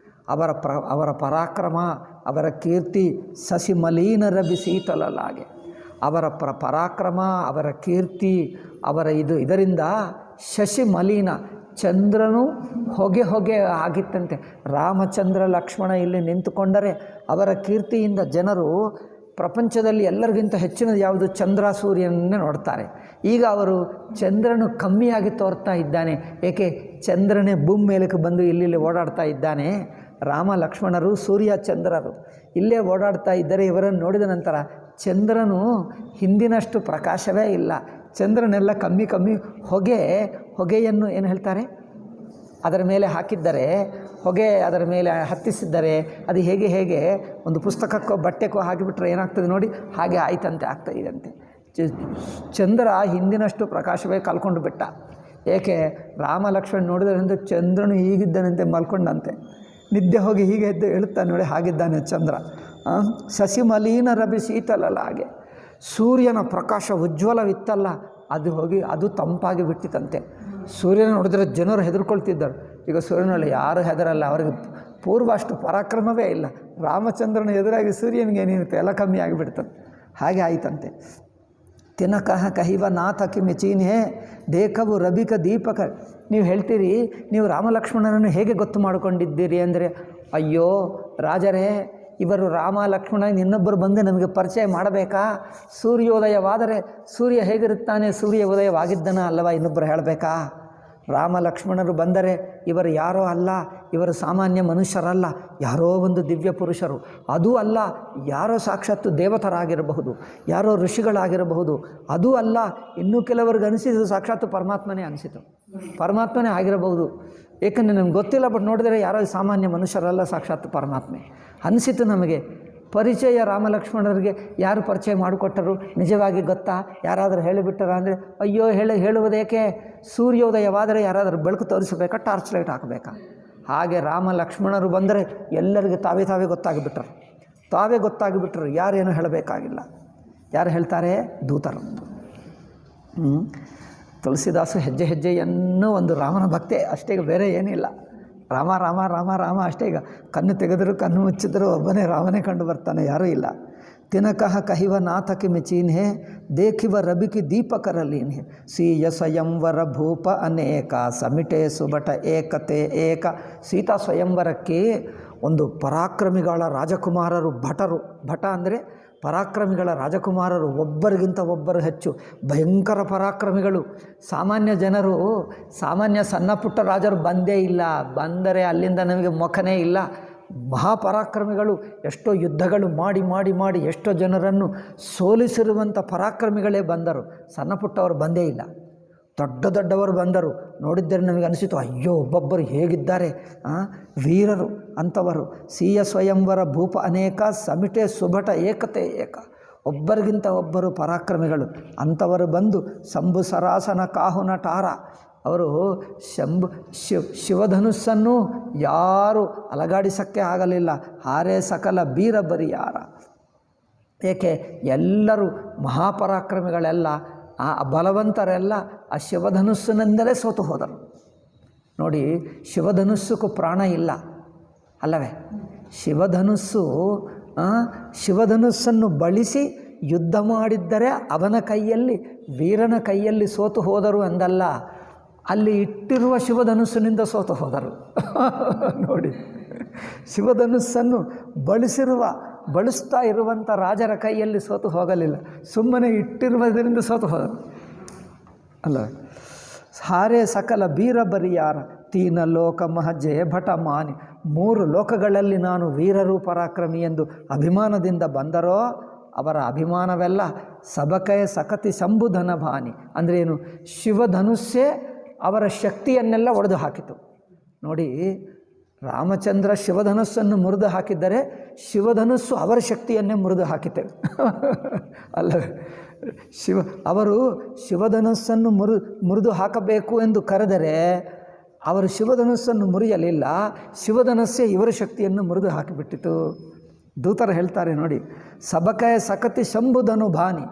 ಅವರ ಪರಾಕ್ರಮ, ಅವರ ಕೀರ್ತಿ ಸಸಿಮಲೀನ ರವಿ ಶೀತಲಲಾಗೆ. ಅವರ ಪರಾಕ್ರಮ, ಅವರ ಕೀರ್ತಿ, ಅವರ ಇದರಿಂದ ಶಶಿಮಲೀನ, ಚಂದ್ರನು ಹೊಗೆ ಆಗಿತ್ತಂತೆ. ರಾಮಚಂದ್ರ ಲಕ್ಷ್ಮಣ ಇಲ್ಲಿ ನಿಂತುಕೊಂಡರೆ ಅವರ ಕೀರ್ತಿಯಿಂದ ಜನರು ಪ್ರಪಂಚದಲ್ಲಿ ಎಲ್ಲರಿಗಿಂತ ಹೆಚ್ಚಿನದು ಯಾವುದು? ಚಂದ್ರ ಸೂರ್ಯನನ್ನೇ ನೋಡ್ತಾರೆ. ಈಗ ಅವರು ಚಂದ್ರನು ಕಮ್ಮಿಯಾಗಿ ತೋರ್ತಾ ಇದ್ದಾನೆ. ಏಕೆ? ಚಂದ್ರನೇ ಭೂಮಿ ಮೇಲಕ್ಕೆ ಬಂದು ಇಲ್ಲಿ ಓಡಾಡ್ತಾ ಇದ್ದಾನೆ. ರಾಮ ಲಕ್ಷ್ಮಣರು ಸೂರ್ಯ ಚಂದ್ರರು ಇಲ್ಲೇ ಓಡಾಡ್ತಾ ಇದ್ದರೆ ಇವರನ್ನು ನೋಡಿದ ನಂತರ ಚಂದ್ರನು ಹಿಂದಿನಷ್ಟು ಪ್ರಕಾಶವೇ ಇಲ್ಲ. ಚಂದ್ರನೆಲ್ಲ ಕಮ್ಮಿ ಹೊಗೆಯನ್ನು ಏನು ಹೇಳ್ತಾರೆ, ಅದರ ಮೇಲೆ ಹಾಕಿದ್ದರೆ, ಹೊಗೆ ಅದರ ಮೇಲೆ ಹತ್ತಿಸಿದ್ದರೆ ಅದು ಹೇಗೆ ಒಂದು ಪುಸ್ತಕಕ್ಕೋ ಬಟ್ಟೆಗೋ ಹಾಕಿಬಿಟ್ರೆ ಏನಾಗ್ತದೆ ನೋಡಿ, ಹಾಗೆ ಆಯ್ತಂತೆ, ಆಗ್ತಾಯಿದಂತೆ. ಚಂದ್ರ ಹಿಂದಿನಷ್ಟು ಪ್ರಕಾಶವೇ ಕಳ್ಕೊಂಡು ಬಿಟ್ಟ. ಏಕೆ? ರಾಮ ಲಕ್ಷ್ಮಣ ನೋಡಿದ್ರಿಂದ ಚಂದ್ರನು ಹೀಗಿದ್ದಾನಂತೆ, ಮಲ್ಕೊಂಡಂತೆ. ನಿದ್ದೆ ಹೋಗಿ ಹೀಗೆ ಎದ್ದು ಹೇಳುತ್ತಾನೆ ನೋಡಿ, ಹಾಗಿದ್ದಾನೆ ಚಂದ್ರ. ಸಸಿಮಲೀನ ರವಿ ಶೀತಲಲ್ಲ ಹಾಗೆ. ಸೂರ್ಯನ ಪ್ರಕಾಶ ಉಜ್ವಲವಿತ್ತಲ್ಲ, ಅದು ಹೋಗಿ ಅದು ತಂಪಾಗಿ ಬಿಟ್ಟಿತಂತೆ. ಸೂರ್ಯನ ನೋಡಿದ್ರೆ ಜನರು ಹೆದರ್ಕೊಳ್ತಿದ್ದರು. ಈಗ ಸೂರ್ಯನಲ್ಲಿ ಯಾರು ಹೆದರಲ್ಲ, ಅವರಿಗೆ ಪೂರ್ವ ಅಷ್ಟು ಪರಾಕ್ರಮವೇ ಇಲ್ಲ. ರಾಮಚಂದ್ರನ ಎದುರಾಗಿ ಸೂರ್ಯನಿಗೆ ಏನಿರುತ್ತೆ, ಎಲ್ಲ ಕಮ್ಮಿ ಆಗಿಬಿಡ್ತದೆ. ಹಾಗೆ ಆಯಿತಂತೆ. ತಿನಕಹ ಕಹಿವ ನಾಥ ಕಿಮಿಚೀನ್ಹೇ ದೇಖವು ರಬಿಕ ದೀಪಕ. ನೀವು ಹೇಳ್ತೀರಿ, ನೀವು ರಾಮಲಕ್ಷ್ಮಣನನ್ನು ಹೇಗೆ ಗೊತ್ತು ಮಾಡಿಕೊಂಡಿದ್ದೀರಿ ಅಂದರೆ, ಅಯ್ಯೋ ರಾಜರೇ, ಇವರು ರಾಮ ಲಕ್ಷ್ಮಣ ಇನ್ನೊಬ್ಬರು ಬಂದು ನಮಗೆ ಪರಿಚಯ ಮಾಡಬೇಕಾ? ಸೂರ್ಯೋದಯವಾದರೆ ಸೂರ್ಯ ಹೇಗಿರುತ್ತಾನೆ, ಸೂರ್ಯ ಉದಯವಾಗಿದ್ದನ ಅಲ್ಲವಾ ಇನ್ನೊಬ್ಬರು ಹೇಳಬೇಕಾ? ರಾಮ ಲಕ್ಷ್ಮಣರು ಬಂದರೆ ಇವರು ಯಾರೋ ಅಲ್ಲ, ಇವರು ಸಾಮಾನ್ಯ ಮನುಷ್ಯರಲ್ಲ, ಯಾರೋ ಒಂದು ದಿವ್ಯ ಪುರುಷರು. ಅದೂ ಅಲ್ಲ, ಯಾರೋ ಸಾಕ್ಷಾತ್ತು ದೇವತರಾಗಿರಬಹುದು, ಯಾರೋ ಋಷಿಗಳಾಗಿರಬಹುದು. ಅದೂ ಅಲ್ಲ, ಇನ್ನೂ ಕೆಲವರಿಗೆ ಅನಿಸಿದ್ದು ಸಾಕ್ಷಾತ್ತು ಪರಮಾತ್ಮನೇ ಅನಿಸಿತು, ಪರಮಾತ್ಮನೇ ಆಗಿರಬಹುದು. ಏಕೆಂದರೆ ನಮ್ಗೆ ಗೊತ್ತಿಲ್ಲ, ಬಟ್ ನೋಡಿದರೆ ಯಾರೋ ಸಾಮಾನ್ಯ ಮನುಷ್ಯರಲ್ಲ, ಸಾಕ್ಷಾತ್ತು ಪರಮಾತ್ಮೆ ಅನಿಸಿತು ನಮಗೆ. ಪರಿಚಯ ರಾಮಲಕ್ಷ್ಮಣರಿಗೆ ಯಾರು ಪರಿಚಯ ಮಾಡಿಕೊಟ್ಟರು ನಿಜವಾಗಿ ಗೊತ್ತಾ? ಯಾರಾದರೂ ಹೇಳಿಬಿಟ್ಟರ ಅಂದರೆ, ಅಯ್ಯೋ ಹೇಳುವುದೇಕೆ? ಸೂರ್ಯೋದಯವಾದರೆ ಯಾರಾದರೂ ಬೆಳಕು ತೋರಿಸಬೇಕಾ, ಟಾರ್ಚ್ ಲೈಟ್ ಹಾಕಬೇಕಾ? ಹಾಗೆ ರಾಮ ಲಕ್ಷ್ಮಣರು ಬಂದರೆ ಎಲ್ಲರಿಗೆ ತಾವೇ ಗೊತ್ತಾಗಿಬಿಟ್ರು. ಯಾರೇನು ಹೇಳಬೇಕಾಗಿಲ್ಲ. ಯಾರು ಹೇಳ್ತಾರೆ? ದೂತರು. ತುಳಸಿದಾಸು ಹೆಜ್ಜೆಯನ್ನು ಒಂದು ರಾಮನ ಭಕ್ತೆ ಅಷ್ಟೇ, ಬೇರೆ ಏನಿಲ್ಲ. ರಾಮ ರಾಮ ರಾಮ ರಾಮ ಅಷ್ಟೇ. ಈಗ ಕಣ್ಣು ತೆಗೆದರೂ ಕಣ್ಣು ಮುಚ್ಚಿದರೂ ಒಬ್ಬನೇ ರಾಮನೇ ಕಂಡು ಬರ್ತಾನೆ, ಯಾರೂ ಇಲ್ಲ. ತಿನಕಹ ಕಹಿವ ನಾಥಕಿ ಮಿಚೀನ್ಹೇ ದೇಖಿವ ರಬಿಕಿ ದೀಪಕರಲೀನ್ಹೇ ಸೀಯ ಸ್ವಯಂವರ ಭೂಪ ಅನೇಕ ಸಮಿಟೆ ಸುಬಟ ಏಕತೆ ಏಕ. ಸೀತಾ ಸ್ವಯಂವರಕ್ಕೆ ಒಂದು ಪರಾಕ್ರಮಿಗಳ ರಾಜಕುಮಾರರು, ಭಟ ಅಂದರೆ ಪರಾಕ್ರಮಿಗಳ ರಾಜಕುಮಾರರು, ಒಬ್ಬರಿಗಿಂತ ಒಬ್ಬರು ಹೆಚ್ಚು ಭಯಂಕರ ಪರಾಕ್ರಮಿಗಳು. ಸಾಮಾನ್ಯ ಜನರು, ಸಾಮಾನ್ಯ ಸಣ್ಣ ಪುಟ್ಟ ರಾಜರು ಬಂದೇ ಇಲ್ಲ. ಬಂದರೆ ಅಲ್ಲಿಂದ ನಮಗೆ ಮುಖನೇ ಇಲ್ಲ. ಮಹಾಪರಾಕ್ರಮಿಗಳು ಎಷ್ಟೋ ಯುದ್ಧಗಳು ಮಾಡಿ ಮಾಡಿ ಮಾಡಿ ಎಷ್ಟೋ ಜನರನ್ನು ಸೋಲಿಸಿರುವಂಥ ಪರಾಕ್ರಮಿಗಳೇ ಬಂದರು. ಸಣ್ಣ ಪುಟ್ಟವರು ಬಂದೇ ಇಲ್ಲ. ದೊಡ್ಡ ದೊಡ್ಡವರು ಬಂದರು. ನೋಡಿದ್ದರೆ ನಮಗೆ ಅನಿಸಿತು, ಅಯ್ಯೋ ಒಬ್ಬೊಬ್ಬರು ಹೇಗಿದ್ದಾರೆ ವೀರರು ಅಂಥವರು. ಸಿಯ ಸ್ವಯಂವರ ಭೂಪ ಅನೇಕ ಸಮಿಟೆ ಸುಭಟ ಏಕತೆ ಏಕ. ಒಬ್ಬರಿಗಿಂತ ಒಬ್ಬರು ಪರಾಕ್ರಮಿಗಳು ಅಂಥವರು ಬಂದು ಶಂಭು ಸರಾಸನ ಕಾಹುನ ಟಾರ. ಅವರು ಶಿವಧನುಸ್ಸನ್ನು ಯಾರು ಅಲಗಾಡಿಸೋಕ್ಕೆ ಆಗಲಿಲ್ಲ. ಹಾರೇ ಸಕಲ ಬೀರ ಬರಿಯಾರ. ಏಕೆ ಎಲ್ಲರೂ ಮಹಾಪರಾಕ್ರಮಿಗಳೆಲ್ಲ ಆ ಬಲವಂತರೆಲ್ಲ ಆ ಶಿವಧನುಸ್ಸಿನಿಂದಲೇ ಸೋತು ಹೋದರು. ನೋಡಿ, ಶಿವಧನುಸ್ಸಕ್ಕೂ ಪ್ರಾಣ ಇಲ್ಲ ಅಲ್ಲವೇ? ಶಿವಧನುಸ್ಸನ್ನು ಬಳಸಿ ಯುದ್ಧ ಮಾಡಿದ್ದರೆ ಅವನ ಕೈಯಲ್ಲಿ, ವೀರನ ಕೈಯಲ್ಲಿ ಸೋತು ಹೋದರು ಎಂದಲ್ಲ, ಅಲ್ಲಿ ಇಟ್ಟಿರುವ ಶಿವಧನುಸ್ಸಿನಿಂದ ಸೋತು ಹೋದರು. ನೋಡಿ, ಶಿವಧನುಸ್ಸನ್ನು ಬಳಸ್ತಾ ಇರುವಂಥ ರಾಜರ ಕೈಯಲ್ಲಿ ಸೋತು ಹೋಗಲಿಲ್ಲ, ಸುಮ್ಮನೆ ಇಟ್ಟಿರುವುದರಿಂದ ಸೋತು ಹೋದರು ಅಲ್ಲ. ಹಾರೇ ಸಕಲ ಬೀರ ಬರಿಯಾರ ತೀನ ಲೋಕ ಮಹಜಯ ಭಟ ಮಾನಿ. 3 ಲೋಕಗಳಲ್ಲಿ ನಾನು ವೀರರು ಪರಾಕ್ರಮಿ ಎಂದು ಅಭಿಮಾನದಿಂದ ಬಂದರೋ ಅವರ ಅಭಿಮಾನವೆಲ್ಲ ಸಬಕಯ ಸಕತಿ ಸಂಬುಧನ ಭಾನಿ. ಅಂದರೆ ಏನು? ಶಿವಧನುಸ್ಸೇ ಅವರ ಶಕ್ತಿಯನ್ನೆಲ್ಲ ಒಡೆದು ಹಾಕಿತು. ನೋಡಿ, ರಾಮಚಂದ್ರ ಶಿವಧನುಸ್ಸನ್ನು ಮುರಿದು ಹಾಕಿದ್ದರೆ ಶಿವಧನುಸ್ಸು ಅವರ ಶಕ್ತಿಯನ್ನೇ ಮುರಿದು ಹಾಕಿತು ಅಲ್ಲ. ಅವರು ಶಿವಧನುಸ್ಸನ್ನು ಮುರಿದು ಹಾಕಬೇಕು ಎಂದು ಕರೆದರೆ ಅವರು ಶಿವಧನುಸ್ಸನ್ನು ಮುರಿಯಲಿಲ್ಲ, ಶಿವಧನುಸ್ಸೇ ಇವರ ಶಕ್ತಿಯನ್ನು ಮುರಿದು ಹಾಕಿಬಿಟ್ಟಿತು. ದೂತರು ಹೇಳ್ತಾರೆ ನೋಡಿ, ಸಬಕಯ ಸಕತಿ ಶಂಭುಧನು ಭಾನಿ.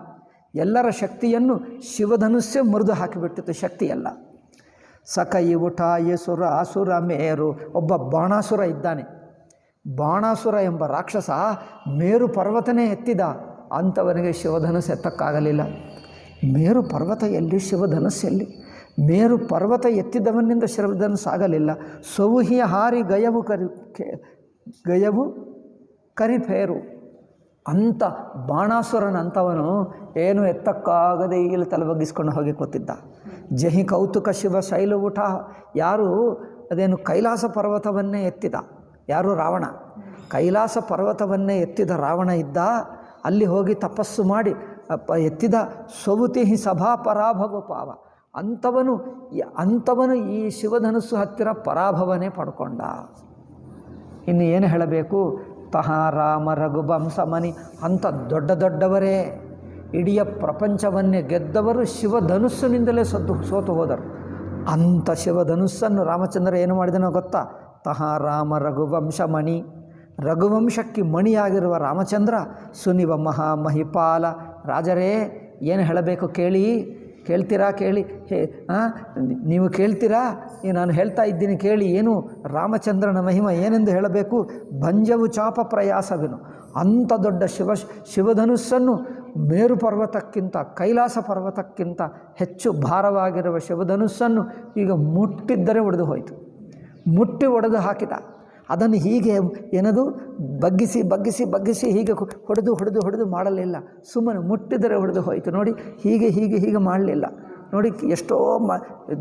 ಎಲ್ಲರ ಶಕ್ತಿಯನ್ನು ಶಿವಧನುಸ್ಸೇ ಮುರಿದು ಹಾಕಿಬಿಟ್ಟಿತು, ಶಕ್ತಿಯಲ್ಲ. ಸಕಯಿ ಉಠಾಯಿ ಸುರ ಅಸುರ ಮೇರು. ಒಬ್ಬ ಬಾಣಾಸುರ ಇದ್ದಾನೆ. ಬಾಣಾಸುರ ಎಂಬ ರಾಕ್ಷಸ ಮೇರು ಪರ್ವತನೇ ಎತ್ತಿದ. ಅಂಥವನಿಗೆ ಶಿವಧನುಸ್ಸು ಎತ್ತಕ್ಕಾಗಲಿಲ್ಲ. ಮೇರು ಪರ್ವತ ಎಲ್ಲಿ, ಶಿವಧನುಸ್ಸು ಎಲ್ಲಿ? ಮೇರು ಪರ್ವತ ಎತ್ತಿದವನಿಂದ ಶಿವಧನುಸ್ಸು ಆಗಲಿಲ್ಲ. ಸೌಹಿಯ ಹಾರಿ ಗಯವು ಕರಿಫೇರು. ಅಂಥ ಬಾಣಾಸುರನಂಥವನು ಏನು ಎತ್ತಕ್ಕಾಗದೆ ಈಗಲೂ ತಲೆ ಬಗ್ಗಿಸ್ಕೊಂಡು ಹೋಗಿ ಕೂತಿದ್ದ. ಜಹಿ ಕೌತುಕ ಶಿವ ಶೈಲ ಊಟ. ಯಾರು ಅದೇನು ಕೈಲಾಸ ಪರ್ವತವನ್ನೇ ಎತ್ತಿದ, ಯಾರು? ರಾವಣ. ಕೈಲಾಸ ಪರ್ವತವನ್ನೇ ಎತ್ತಿದ ರಾವಣ ಇದ್ದ. ಅಲ್ಲಿ ಹೋಗಿ ತಪಸ್ಸು ಮಾಡಿ ಎತ್ತಿದ. ಸೌತಿಹಿ ಸಭಾ ಪರಾಭವ ಪಾವ. ಅಂಥವನು ಈ ಶಿವಧನುಸ್ಸು ಹತ್ತಿರ ಪರಾಭವನೇ ಪಡ್ಕೊಂಡ. ಇನ್ನು ಏನು ಹೇಳಬೇಕು? ತಹ ರಾಮ ರಘುವಂಶ ಮನಿ. ಅಂಥ ದೊಡ್ಡ ದೊಡ್ಡವರೇ, ಇಡೀ ಪ್ರಪಂಚವನ್ನೇ ಗೆದ್ದವರು ಶಿವಧನುಸ್ಸಿನಿಂದಲೇ ಸೋತು ಹೋದರು. ಅಂಥ ಶಿವಧನುಸ್ಸನ್ನು ರಾಮಚಂದ್ರ ಏನು ಮಾಡಿದನೋ ಗೊತ್ತಾ? ತಹ ರಾಮ ರಘುವಂಶ ಮಣಿ. ರಘುವಂಶಕ್ಕೆ ಮಣಿಯಾಗಿರುವ ರಾಮಚಂದ್ರ ಸುನಿವ ಮಹಿಪಾಲ. ರಾಜರೇ, ಏನು ಹೇಳಬೇಕು ಕೇಳ್ತೀರಾ? ಕೇಳಿ. ನೀವು ಕೇಳ್ತೀರಾ? ನಾನು ಹೇಳ್ತಾ ಇದ್ದೀನಿ ಕೇಳಿ. ಏನು ರಾಮಚಂದ್ರನ ಮಹಿಮ ಏನೆಂದು ಹೇಳಬೇಕು? ಭಂಜವು ಚಾಪ ಪ್ರಯಾಸವೆನು. ಅಂಥ ದೊಡ್ಡ ಶಿವಧನುಸ್ಸನ್ನು ಮೇರು ಪರ್ವತಕ್ಕಿಂತ, ಕೈಲಾಸ ಪರ್ವತಕ್ಕಿಂತ ಹೆಚ್ಚು ಭಾರವಾಗಿರುವ ಶಿವಧನುಸ್ಸನ್ನು ಈಗ ಮುಟ್ಟಿದ್ದರೆ ಒಡೆದು ಹೋಯಿತು. ಮುಟ್ಟಿ ಒಡೆದು ಹಾಕಿದ. ಅದನ್ನು ಹೀಗೆ ಏನದು ಬಗ್ಗಿಸಿ ಬಗ್ಗಿಸಿ ಬಗ್ಗಿಸಿ ಹೀಗೆ ಹೊಡೆದು ಮಾಡಲಿಲ್ಲ. ಸುಮ್ಮನೆ ಮುಟ್ಟಿದರೆ ಹೊಡೆದು ಹೋಯಿತು. ನೋಡಿ, ಹೀಗೆ ಮಾಡಲಿಲ್ಲ. ನೋಡಿ, ಎಷ್ಟೋ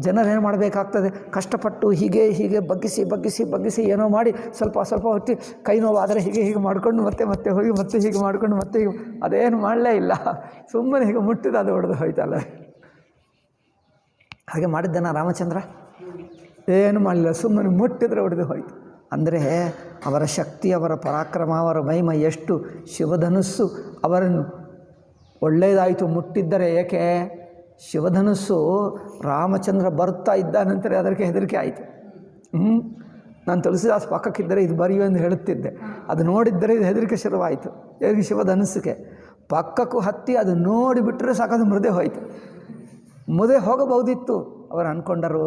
ಜನರೇನು ಮಾಡಬೇಕಾಗ್ತದೆ, ಕಷ್ಟಪಟ್ಟು ಹೀಗೆ ಬಗ್ಗಿಸಿ ಏನೋ ಮಾಡಿ ಸ್ವಲ್ಪ ಹೊತ್ತಿ ಕೈ ನೋವಾದರೆ ಹೀಗೆ ಮಾಡಿಕೊಂಡು ಮತ್ತೆ ಹೋಗಿ ಮತ್ತೆ ಹೀಗೆ ಮಾಡಿಕೊಂಡು ಮತ್ತೆ ಹೀಗೆ, ಅದೇನು ಮಾಡಲೇ ಇಲ್ಲ. ಸುಮ್ಮನೆ ಹೀಗೆ ಮುಟ್ಟಿದ ಅದು ಹೊಡೆದು ಹೋಯ್ತಲ್ಲ. ಹಾಗೆ ಮಾಡಿದ್ದಾನ ರಾಮಚಂದ್ರ? ಏನು ಮಾಡಲಿಲ್ಲ, ಸುಮ್ಮನೆ ಮುಟ್ಟಿದರೆ ಹೊಡೆದು ಹೋಯ್ತು. ಅಂದರೆ ಅವರ ಶಕ್ತಿ, ಅವರ ಪರಾಕ್ರಮ, ಅವರ ಮಹಿಮ ಎಷ್ಟು. ಶಿವಧನುಸ್ಸು ಅವರನ್ನು ಒಳ್ಳೆಯದಾಯಿತು ಮುಟ್ಟಿದ್ದರೆ. ಏಕೆ? ಶಿವಧನುಸ್ಸು ರಾಮಚಂದ್ರ ಬರ್ತಾ ಇದ್ದ ನಂತರ ಅದಕ್ಕೆ ಹೆದರಿಕೆ ಆಯಿತು. ನಾನು ತುಳಸಿದಾಸ್ ಪಕ್ಕಕ್ಕಿದ್ದರೆ ಇದು ಬರೆಯು ಎಂದು ಹೇಳುತ್ತಿದ್ದೆ. ಅದು ನೋಡಿದ್ದರೆ ಇದು ಹೆದರಿಕೆ ಶುರುವಾಯಿತು. ಶಿವಧನುಸ್ಸಿಗೆ ಪಕ್ಕಕ್ಕೂ ಹತ್ತಿ ಅದು ನೋಡಿಬಿಟ್ರೆ ಸಾಕದು ಮುರಿದೇ ಹೋಯಿತು. ಮುರಿದೇ ಹೋಗಬಹುದಿತ್ತು. ಅವರು ಅಂದ್ಕೊಂಡರು,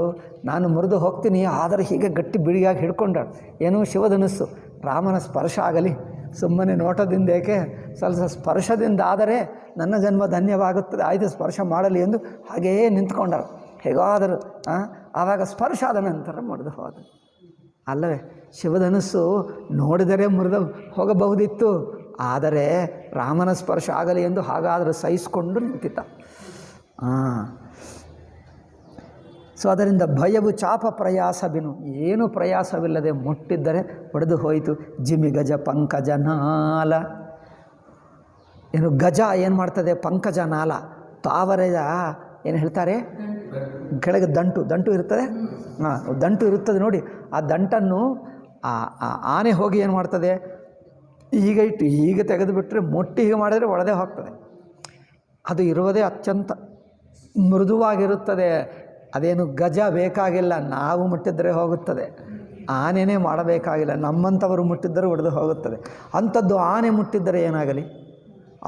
ನಾನು ಮುರಿದು ಹೋಗ್ತೀನಿ, ಆದರೆ ಹೀಗೆ ಗಟ್ಟಿ ಬಿಡಿಯಾಗಿ ಹಿಡ್ಕೊಂಡರು. ಏನೋ ಶಿವಧನುಸ್ಸು, ರಾಮನ ಸ್ಪರ್ಶ ಆಗಲಿ, ಸುಮ್ಮನೆ ನೋಟದಿಂದ ಏಕೆ, ಸ್ವಲ್ಪ ಸ್ಪರ್ಶದಿಂದ ಆದರೆ ನನ್ನ ಜನ್ಮ ಧನ್ಯವಾಗುತ್ತದೆ, ಆಯ್ತು ಸ್ಪರ್ಶ ಮಾಡಲಿ ಎಂದು ಹಾಗೆಯೇ ನಿಂತ್ಕೊಂಡರು. ಹೇಗಾದರೂ ಆವಾಗ ಸ್ಪರ್ಶ ಆದ ನಂತರ ಮುರಿದು ಹೋದ. ಅಲ್ಲವೇ? ಶಿವಧನುಸ್ಸು ನೋಡಿದರೆ ಮುರಿದು ಹೋಗಬಹುದಿತ್ತು, ಆದರೆ ರಾಮನ ಸ್ಪರ್ಶ ಆಗಲಿ ಎಂದು ಹಾಗಾದರೂ ಸಹಿಸಿಕೊಂಡು ನಿಂತಿದ್ದ. ಸೊ ಅದರಿಂದ ಭಯವು ಚಾಪ ಪ್ರಯಾಸ ಬಿನು, ಏನೂ ಪ್ರಯಾಸವಿಲ್ಲದೆ ಮುಟ್ಟಿದ್ದರೆ ಹೊಡೆದು ಹೋಯಿತು. ಜಿಮಿ ಗಜ ಪಂಕಜ ನಾಲ, ಏನು ಗಜ ಏನು ಮಾಡ್ತದೆ, ಪಂಕಜ ನಾಲ ತಾವರೆಯ ಏನು ಹೇಳ್ತಾರೆ, ಕೆಳಗೆ ದಂಟು ಇರ್ತದೆ, ದಂಟು ಇರುತ್ತದೆ ನೋಡಿ. ಆ ದಂಟನ್ನು ಆ ಆನೆ ಹೋಗಿ ಏನು ಮಾಡ್ತದೆ, ಈಗ ಇಟ್ಟು ಹೀಗೆ ತೆಗೆದುಬಿಟ್ರೆ ಮೊಟ್ಟಿ ಹೀಗೆ ಮಾಡಿದರೆ ಒಳದೇ ಹೋಗ್ತದೆ. ಅದು ಇರುವುದೇ ಅತ್ಯಂತ ಮೃದುವಾಗಿರುತ್ತದೆ. ಅದೇನು ಗಜ ಬೇಕಾಗಿಲ್ಲ, ನಾವು ಮುಟ್ಟಿದರೆ ಹೋಗುತ್ತದೆ. ಆನೆನೇ ಮಾಡಬೇಕಾಗಿಲ್ಲ, ನಮ್ಮಂಥವರು ಮುಟ್ಟಿದ್ದರೆ ಒಡೆದು ಹೋಗುತ್ತದೆ. ಅಂಥದ್ದು ಆನೆ ಮುಟ್ಟಿದ್ದರೆ ಏನಾಗಲಿ,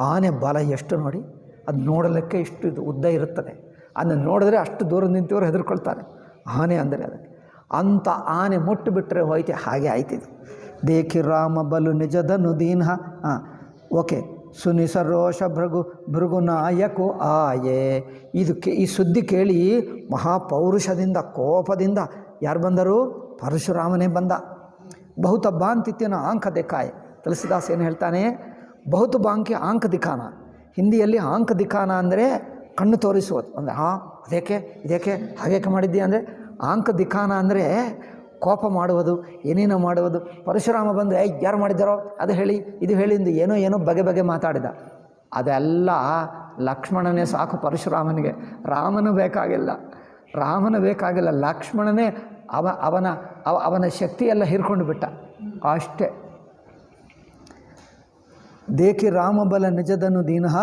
ಆನೆ ಬಲ ಎಷ್ಟು ನೋಡಿ, ಅದು ನೋಡಲಿಕ್ಕೆ ಇಷ್ಟು ಇದು ಉದ್ದ ಇರುತ್ತದೆ. ಅದನ್ನು ನೋಡಿದ್ರೆ ಅಷ್ಟು ದೂರ ನಿಂತವರು ಹೆದರ್ಕೊಳ್ತಾರೆ, ಆನೆ ಅಂದರೆ ಅದಕ್ಕೆ. ಅಂಥ ಆನೆ ಮುಟ್ಟಿಬಿಟ್ರೆ ಹೋಯ್ತೆ, ಹಾಗೆ ಆಯ್ತಿದು. ದೇಖಿ ರಾಮ ಬಲು ನಿಜದನು ದೀನ. ಓಕೆ, ಸುನಿಸರೋಷ ಭೃಗು ನಾಯಕು ಆಯೆ. ಈ ಸುದ್ದಿ ಕೇಳಿ ಮಹಾಪೌರುಷದಿಂದ ಕೋಪದಿಂದ ಯಾರು ಬಂದರು, ಪರಶುರಾಮನೇ ಬಂದ. ಬಹುತ ಬಾಂತಿತ್ಯನ ಆಂಕ ದೇಕಾಯ. ತುಳಸಿದಾಸ್ ಏನು ಹೇಳ್ತಾನೆ, ಬಹುತು ಬಾಂಕಿ ಆಂಕ ದಿಖಾನ. ಹಿಂದಿಯಲ್ಲಿ ಆಂಕ ದಿಖಾನ ಅಂದರೆ ಕಣ್ಣು ತೋರಿಸುವುದು. ಅಂದರೆ ಇದಕ್ಕೆ ಹಾಗೇಕೆ ಮಾಡಿದ್ದೀಯ ಅಂದರೆ ಆಂಕ ದಿಖಾನ ಅಂದರೆ ಕೋಪ ಮಾಡುವುದು, ಏನೇನೋ ಮಾಡುವುದು. ಪರಶುರಾಮ ಬಂದು ಯಾರು ಮಾಡಿದ್ದಾರೋ ಅದು ಹೇಳಿ ಇದು ಹೇಳಿ ಎಂದು ಏನೋ ಬಗೆ ಮಾತಾಡಿದ. ಅದೆಲ್ಲ ಲಕ್ಷ್ಮಣನೇ ಸಾಕು ಪರಶುರಾಮನಿಗೆ. ರಾಮನು ಬೇಕಾಗಿಲ್ಲ, ಲಕ್ಷ್ಮಣನೇ ಅವನ ಶಕ್ತಿಯೆಲ್ಲ ಹೀರ್ಕೊಂಡು ಬಿಟ್ಟ ಅಷ್ಟೇ. ದೇಖಿ ರಾಮಬಲ ನಿಜದನು ದೀನಃ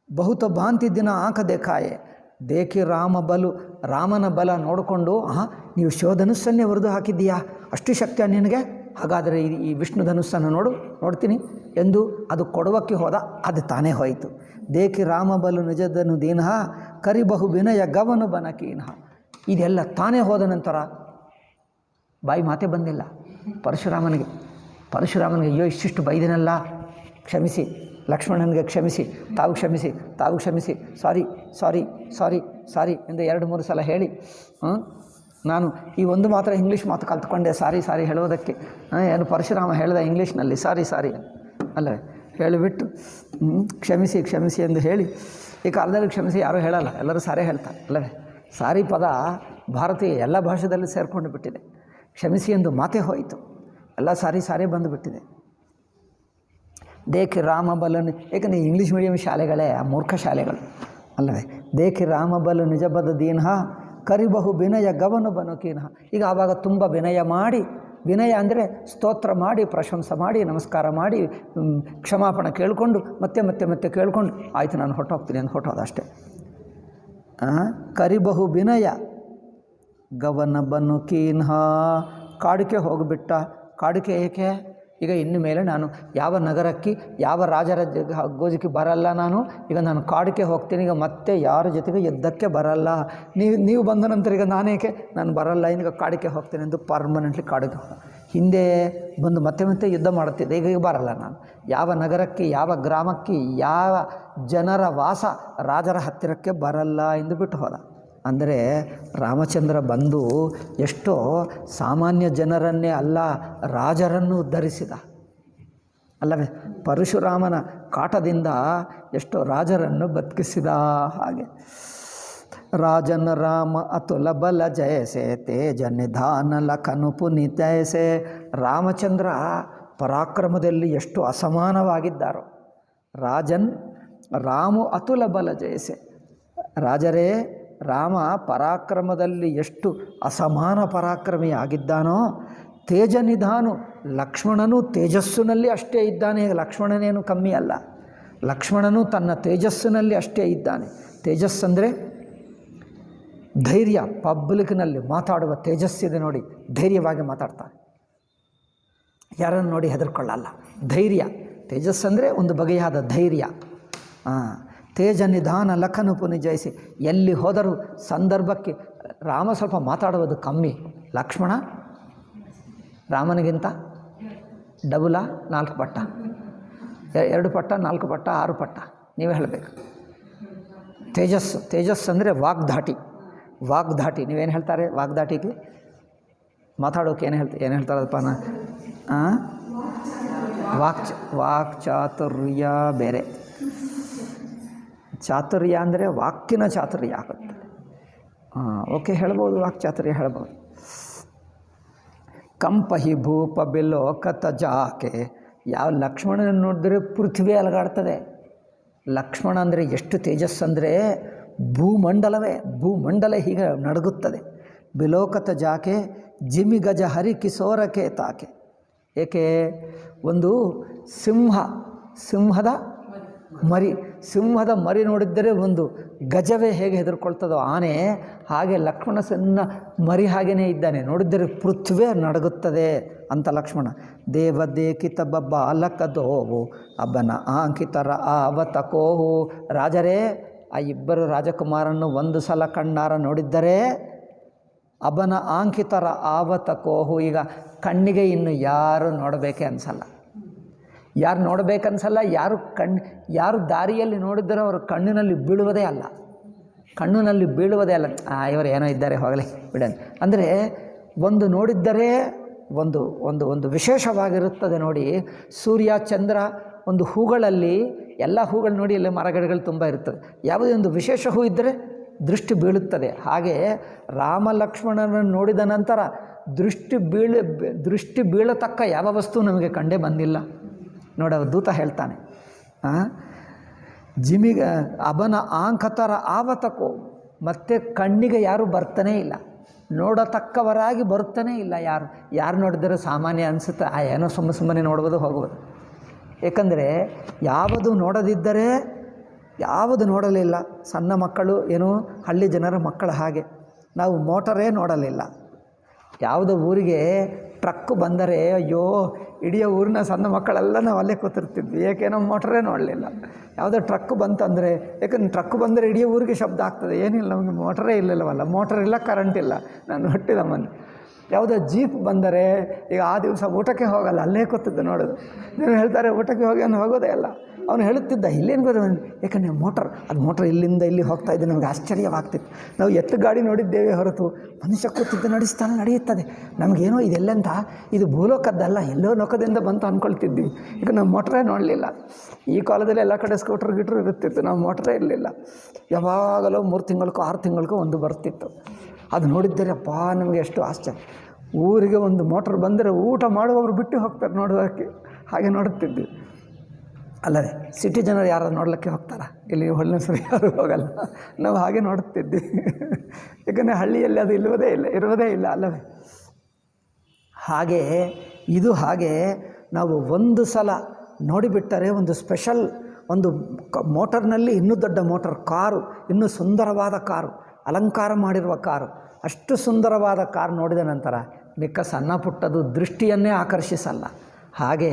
ಬಹುತ ಭಾಂತಿ ದಿನ ಆಂಕ ದೇಖಾಯೆ. ದೇಖಿ ರಾಮನ ಬಲ ನೋಡಿಕೊಂಡು, ನೀವು ಶಿವಧನುಸ್ಸನ್ನೇ ಹೊರದು ಹಾಕಿದ್ದೀಯಾ, ಅಷ್ಟು ಶಕ್ತಿಯ ನಿನಗೆ, ಹಾಗಾದರೆ ಈ ವಿಷ್ಣು ಧನುಸ್ಸನ್ನು ನೋಡ್ತೀನಿ ಎಂದು ಅದು ಕೊಡುವಕ್ಕೆ ಹೋದ. ಅದು ತಾನೇ ಹೋಯಿತು. ದೇಖಿ ರಾಮಬಲು ನಿಜದನು ದೀನಃ ಕರಿಬಹು ವಿನಯ ಗವನು ಬನಕೀನಃ. ಇದೆಲ್ಲ ತಾನೇ ಹೋದ ನಂತರ ಬಾಯಿ ಮಾತೇ ಬಂದಿಲ್ಲ ಪರಶುರಾಮನಿಗೆ. ಅಯ್ಯೋ ಇಷ್ಟಿಷ್ಟು ಬೈದಿನಲ್ಲ, ಕ್ಷಮಿಸಿ, ಲಕ್ಷ್ಮಣನಿಗೆ ಕ್ಷಮಿಸಿ, ತಾವು ಕ್ಷಮಿಸಿ, ಸಾರಿ ಎಂದು 2-3 ಸಲ ಹೇಳಿ, ನಾನು ಈ ಒಂದು ಮಾತ್ರ ಇಂಗ್ಲೀಷ್ ಮಾತು ಕಲ್ತ್ಕೊಂಡೆ ಸಾರಿ ಹೇಳುವುದಕ್ಕೆ. ಏನು ಪರಶುರಾಮ ಹೇಳಿದ ಇಂಗ್ಲೀಷ್ನಲ್ಲಿ ಸಾರಿ ಅಲ್ಲವೇ, ಹೇಳಿಬಿಟ್ಟು ಕ್ಷಮಿಸಿ ಎಂದು ಹೇಳಿ. ಈ ಕಾಲದಲ್ಲಿ ಕ್ಷಮಿಸಿ ಯಾರೂ ಹೇಳಲ್ಲ, ಎಲ್ಲರೂ ಸಾರೇ ಹೇಳ್ತಾರೆ ಅಲ್ಲವೇ. ಸಾರಿ ಪದ ಭಾರತೀಯ ಎಲ್ಲ ಭಾಷೆದಲ್ಲಿ ಸೇರಿಕೊಂಡು ಬಿಟ್ಟಿದೆ. ಕ್ಷಮಿಸಿ ಎಂದು ಮಾತೇ ಹೋಯಿತು, ಎಲ್ಲ ಸಾರಿ ಬಂದುಬಿಟ್ಟಿದೆ. ದೇಖಿ ರಾಮಬಲನ್, ಏಕೆಂದರೆ ಇಂಗ್ಲೀಷ್ ಮೀಡಿಯಂ ಶಾಲೆಗಳೇ ಮೂರ್ಖ ಶಾಲೆಗಳು ಅಲ್ಲವೇ. ದೇಖಿ ರಾಮಬಲು ನಿಜಬದ ದೀನಃ ಕರಿಬಹು ವಿನಯ ಗವನು ಬನುಕೀನಃ. ಈಗ ಆವಾಗ ತುಂಬ ವಿನಯ ಅಂದರೆ ಸ್ತೋತ್ರ ಮಾಡಿ, ಪ್ರಶಂಸೆ ಮಾಡಿ, ನಮಸ್ಕಾರ ಮಾಡಿ, ಕ್ಷಮಾಪಣೆ ಕೇಳಿಕೊಂಡು ಮತ್ತೆ ಕೇಳಿಕೊಂಡು ಆಯಿತು ನಾನು ಹೊರಟೋಗ್ತೀನಿ ಅಂತ ಹೊರಟೋದು ಅಷ್ಟೇ. ಕರಿಬಹು ವಿನಯ ಗವನ ಬನುಕೀನಃ. ಕಾಡಿಕೆ ಹೋಗಿಬಿಟ್ಟ. ಕಾಡಿಕೆ ಏಕೆ, ಈಗ ಇನ್ನು ಮೇಲೆ ನಾನು ಯಾವ ನಗರಕ್ಕೆ, ಯಾವ ರಾಜರ ಗೋಜಿಗೆ ಬರಲ್ಲ. ಈಗ ನಾನು ಕಾಡಿಗೆ ಹೋಗ್ತೀನಿ. ಈಗ ಮತ್ತೆ ಯಾರ ಜೊತೆಗೆ ಯುದ್ಧಕ್ಕೆ ಬರಲ್ಲ. ನೀವು ಬಂದ ನಂತರ ಈಗ ನಾನು ಬರಲ್ಲ, ಈಗ ಕಾಡಿಗೆ ಹೋಗ್ತೀನಿ ಎಂದು ಪರ್ಮನೆಂಟ್ಲಿ ಕಾಡಿಗೆ ಹಿಂದೆ ಬಂದು ಮತ್ತೆ ಯುದ್ಧ ಮಾಡುತ್ತಿದ್ದೆ. ಈಗ ಬರಲ್ಲ ನಾನು. ಯಾವ ನಗರಕ್ಕೆ, ಯಾವ ಗ್ರಾಮಕ್ಕೆ, ಯಾವ ಜನರ ವಾಸ ರಾಜರ ಹತ್ತಿರಕ್ಕೆ ಬರಲ್ಲ ಎಂದು ಬಿಟ್ಟು ಹೋದ. ಅಂದರೆ ರಾಮಚಂದ್ರ ಬಂದು ಎಷ್ಟೋ ಸಾಮಾನ್ಯ ಜನರನ್ನೇ ಅಲ್ಲ, ರಾಜರನ್ನು ಉದ್ಧರಿಸಿದ ಅಲ್ಲವೇ. ಪರಶುರಾಮನ ಕಾಟದಿಂದ ಎಷ್ಟೋ ರಾಜರನ್ನು ಬದುಕಿಸಿದ. ಹಾಗೆ ರಾಜನ ರಾಮ ಅತುಲ ಬಲ ಜಯಸೆ ತೇಜ ನಿಧಾನ ಲಖನು ಪುನಿತಯಸೆ. ರಾಮಚಂದ್ರ ಪರಾಕ್ರಮದಲ್ಲಿ ಎಷ್ಟು ಅಸಮಾನವಾಗಿದ್ದಾರೋ. ರಾಮು ಅತುಲ ಬಲ ಜಯಸೆ. ರಾಜರೇ, ರಾಮ ಪರಾಕ್ರಮದಲ್ಲಿ ಎಷ್ಟು ಅಸಮಾನ ಪರಾಕ್ರಮಿಯಾಗಿದ್ದಾನೋ, ತೇಜ ನಿಧಾನು, ಲಕ್ಷ್ಮಣನು ತೇಜಸ್ಸಿನಲ್ಲಿ ಅಷ್ಟೇ ಇದ್ದಾನೆ. ಲಕ್ಷ್ಮಣನೇನು ಕಮ್ಮಿ ಅಲ್ಲ, ಲಕ್ಷ್ಮಣನು ತನ್ನ ತೇಜಸ್ಸಿನಲ್ಲಿ ಅಷ್ಟೇ ಇದ್ದಾನೆ. ತೇಜಸ್ಸಂದರೆ ಧೈರ್ಯ. ಪಬ್ಲಿಕ್ನಲ್ಲಿ ಮಾತಾಡುವ ತೇಜಸ್ಸಿದೆ ನೋಡಿ, ಧೈರ್ಯವಾಗಿ ಮಾತಾಡ್ತಾರೆ, ಯಾರನ್ನು ನೋಡಿ ಹೆದರ್ಕೊಳ್ಳಲ್ಲ. ಧೈರ್ಯ, ತೇಜಸ್ಸಂದರೆ ಒಂದು ಬಗೆಯಾದ ಧೈರ್ಯ. ತೇಜ ನಿಧಾನ ಲಖನು ಪುನಿಜಯಿಸಿ. ಎಲ್ಲಿ ಹೋದರೂ ಸಂದರ್ಭಕ್ಕೆ. ರಾಮ ಸ್ವಲ್ಪ ಮಾತಾಡುವುದು ಕಮ್ಮಿ, ಲಕ್ಷ್ಮಣ ರಾಮನಿಗಿಂತ ಡಬಲ 4 ಪಟ್ಟ, 2 ಪಟ್ಟ, 4 ಪಟ್ಟ, 6 ಪಟ್ಟ, ನೀವೇ ಹೇಳಬೇಕು. ತೇಜಸ್ಸು ಅಂದರೆ ವಾಗ್ದಾಟಿ. ನೀವೇನು ಹೇಳ್ತಾರೆ ವಾಗ್ದಾಟಿಗೆ? ಮಾತಾಡೋಕೆ ಏನು ಹೇಳ್ತಾರಪ್ಪ ವಾಕ್ಚಾತುರ್ಯ ಬೇರೆ. ಚಾತುರ್ಯ ಅಂದರೆ ವಾಕ್ಯನ ಚಾತುರ್ಯ ಆಗುತ್ತೆ. ಓಕೆ ಹೇಳ್ಬೋದು, ವಾಕ್ಚಾತುರ್ಯ ಹೇಳ್ಬೋದು. ಕಂಪಹಿ ಭೂಪ ಬಿಲೋಕತ ಜಾಕೆ. ಯಾವ ಲಕ್ಷ್ಮಣನ ನೋಡಿದ್ರೆ ಪೃಥ್ವಿ ಅಲಗಾಡ್ತದೆ. ಲಕ್ಷ್ಮಣ ಅಂದರೆ ಎಷ್ಟು ತೇಜಸ್ಸು ಅಂದರೆ ಭೂಮಂಡಲ ಹೀಗೆ ನಡುಗುತ್ತದೆ. ಬಿಲೋಕತ ಜಾಕೆ ಜಿಮಿ ಗಜ ಹರಿ ಕಿಶೋರಕ್ಕೆ ತಾಕೆ. ಏಕೆ? ಒಂದು ಸಿಂಹದ ಮರಿ ನೋಡಿದ್ದರೆ ಒಂದು ಗಜವೇ ಹೇಗೆ ಹೆದರ್ಕೊಳ್ತದೋ ಆನೆ, ಹಾಗೆ ಲಕ್ಷ್ಮಣ ಸಣ್ಣ ಮರಿ ಹಾಗೇ ಇದ್ದಾನೆ, ನೋಡಿದ್ದರೆ ಪೃಥ್ವೇ ನಡುಗುತ್ತದೆ ಅಂತ ಲಕ್ಷ್ಮಣ. ದೇವದೇಕಿತ ಬಾಲಕದೋವು ಅಬ್ಬನ ಆಂಕಿತರ ಆವತಕೋಹು. ರಾಜರೇ, ಆ ಇಬ್ಬರು ರಾಜಕುಮಾರನ್ನು ಒಂದು ಸಲ ಕಣ್ಣಾರ ನೋಡಿದ್ದರೆ ಅಬನ ಆಂಕಿತರ ಆವತಕೋಹು. ಈಗ ಕಣ್ಣಿಗೆ ಇನ್ನು ಯಾರು ನೋಡಬೇಕೇ ಅನಿಸಲ್ಲ, ಯಾರು ದಾರಿಯಲ್ಲಿ ನೋಡಿದ್ದರೆ ಅವರು ಕಣ್ಣಿನಲ್ಲಿ ಬೀಳುವುದೇ ಅಲ್ಲ. ಇವರು ಏನೋ ಇದ್ದಾರೆ ಹೋಗಲಿ ಬಿಡೋಣ ಅಂದರೆ ಒಂದು ನೋಡಿದ್ದರೆ ಒಂದು ವಿಶೇಷವಾಗಿರುತ್ತದೆ ನೋಡಿ. ಸೂರ್ಯ ಚಂದ್ರ ಒಂದು ಹೂಗಳಲ್ಲಿ ಎಲ್ಲ ಹೂಗಳು ನೋಡಿ, ಎಲ್ಲ ಮರಗಿಡಗಳು ತುಂಬ ಇರ್ತದೆ, ಯಾವುದೇ ಒಂದು ವಿಶೇಷ ಹೂ ಇದ್ದರೆ ದೃಷ್ಟಿ ಬೀಳುತ್ತದೆ. ಹಾಗೆ ರಾಮ ಲಕ್ಷ್ಮಣನನ್ನು ನೋಡಿದ ನಂತರ ದೃಷ್ಟಿ ಬೀಳತಕ್ಕ ಯಾವ ವಸ್ತು ನಮಗೆ ಕಂಡೇ ಬಂದಿಲ್ಲ ನೋಡ. ದೂತ ಹೇಳ್ತಾನೆ, ಜಿಮಿಗ ಅಬನ ಆಂಕತರ ಆವತಕೋ. ಮತ್ತು ಕಣ್ಣಿಗೆ ಯಾರು ಬರ್ತಾನೇ ಇಲ್ಲ, ನೋಡತಕ್ಕವರಾಗಿ ಬರ್ತಾನೇ ಇಲ್ಲ. ಯಾರು ನೋಡಿದರೆ ಸಾಮಾನ್ಯ ಅನಿಸುತ್ತೆ, ಏನೋ ಸುಮ್ಮನೆ ನೋಡ್ಬೋದು ಹೋಗ್ಬೋದು. ಏಕೆಂದರೆ ಯಾವುದು ನೋಡದಿದ್ದರೆ ಯಾವುದು ನೋಡಲಿಲ್ಲ. ಸಣ್ಣ ಮಕ್ಕಳು ಏನು ಹಳ್ಳಿ ಜನರ ಮಕ್ಕಳು ಹಾಗೆ, ನಾವು ಮೋಟರೇ ನೋಡಲಿಲ್ಲ. ಯಾವುದೋ ಊರಿಗೆ ಟ್ರಕ್ ಬಂದರೆ ಅಯ್ಯೋ ಇಡೀ ಊರಿನ ಸಣ್ಣ ಮಕ್ಕಳೆಲ್ಲ ನಾವು ಅಲ್ಲೇ ಕೂತಿರ್ತಿದ್ವಿ, ಏಕೇನೋ ಮೋಟರೇ ನೋಡಲಿಲ್ಲ. ಯಾವುದೋ ಟ್ರಕ್ ಬಂತಂದರೆ, ಯಾಕಂದ್ರೆ ಟ್ರಕ್ ಬಂದರೆ ಇಡೀ ಊರಿಗೆ ಶಬ್ದ ಆಗ್ತದೆ, ಏನಿಲ್ಲ ನಮಗೆ ಮೋಟರೇ ಇಲ್ಲವಲ್ಲ, ಮೋಟರ್ ಇಲ್ಲ, ಕರೆಂಟ್ ಇಲ್ಲ, ನಾನು ಹುಟ್ಟಿದ ಮನೆ. ಯಾವುದೋ ಜೀಪ್ ಬಂದರೆ ಈಗ ಆ ದಿವಸ ಊಟಕ್ಕೆ ಹೋಗಲ್ಲ, ಅಲ್ಲೇ ಕೂತಿದ್ದೆ ನೋಡೋದು. ನೀವು ಹೇಳ್ತಾರೆ ಊಟಕ್ಕೆ ಹೋಗಿ ಅವನು ಹೋಗೋದೇ ಇಲ್ಲ, ಅವನು ಹೇಳುತ್ತಿದ್ದ ಇಲ್ಲೇನು ಗೊತ್ತ, ಯಾಕಂದರೆ ಮೋಟರ್ ಇಲ್ಲಿಂದ ಇಲ್ಲಿ ಹೋಗ್ತಾ ಇದ್ದೆ. ನಮಗೆ ಆಶ್ಚರ್ಯವಾಗ್ತಿತ್ತು. ನಾವು ಎತ್ತು ಗಾಡಿ ನೋಡಿದ್ದೇವೆ ಹೊರತು ಮನುಷ್ಯ ಕೂತಿದ್ದು ನಡೆಸ್ತಾನೆ ನಡೆಯುತ್ತದೆ. ನಮಗೇನೋ ಇದೆಲ್ಲಂತ ಇದು ಭೂಲೋಕದ್ದಲ್ಲ, ಎಲ್ಲೋ ಲೋಕದಿಂದ ಬಂತು ಅಂದ್ಕೊಳ್ತಿದ್ವಿ. ಈಗ ನಾವು ಮೋಟ್ರೇ ನೋಡಲಿಲ್ಲ. ಈ ಕಾಲದಲ್ಲಿ ಎಲ್ಲ ಕಡೆ ಸ್ಕೂಟ್ರ್ ಗಿಟ್ರು ಇರುತ್ತಿತ್ತು, ನಾವು ಮೋಟ್ರೇ ಇರಲಿಲ್ಲ. ಯಾವಾಗಲೋ 3 ತಿಂಗಳಿಗೋ 6 ತಿಂಗಳಿಗೋ ಒಂದು ಬರ್ತಿತ್ತು. ಅದು ನೋಡಿದ್ದರೆ ಅಪ್ಪ ನಮಗೆ ಎಷ್ಟು ಆಶ್ಚರ್ಯ. ಊರಿಗೆ ಒಂದು ಮೋಟ್ರ್ ಬಂದರೆ ಊಟ ಮಾಡುವವರು ಬಿಟ್ಟು ಹೋಗ್ತಾರೆ ನೋಡೋದಕ್ಕೆ, ಹಾಗೆ ನೋಡುತ್ತಿದ್ವಿ. ಅಲ್ಲದೆ ಸಿಟಿ ಜನರು ಯಾರು ನೋಡಲಿಕ್ಕೆ ಹೋಗ್ತಾರ? ಇಲ್ಲಿ ಹೊಳ್ಳೆಸರು ಯಾರು ಹೋಗಲ್ಲ, ನಾವು ಹಾಗೆ ನೋಡುತ್ತಿದ್ವಿ. ಯಾಕಂದರೆ ಹಳ್ಳಿಯಲ್ಲಿ ಅದು ಇರುವುದೇ ಇಲ್ಲ ಅಲ್ಲವೇ? ಹಾಗೆ ನಾವು ಒಂದು ಸಲ ನೋಡಿಬಿಟ್ಟರೆ ಒಂದು ಸ್ಪೆಷಲ್ ಒಂದು ಮೋಟರ್ನಲ್ಲಿ ಇನ್ನೂ ದೊಡ್ಡ ಮೋಟರ್, ಕಾರು, ಇನ್ನೂ ಸುಂದರವಾದ ಕಾರು, ಅಲಂಕಾರ ಮಾಡಿರುವ ಕಾರು, ಅಷ್ಟು ಸುಂದರವಾದ ಕಾರು ನೋಡಿದ ನಂತರ ಮಿಕ್ಕ ಸಣ್ಣ ಪುಟ್ಟದು ದೃಷ್ಟಿಯನ್ನೇ ಆಕರ್ಷಿಸಲ್ಲ. ಹಾಗೆ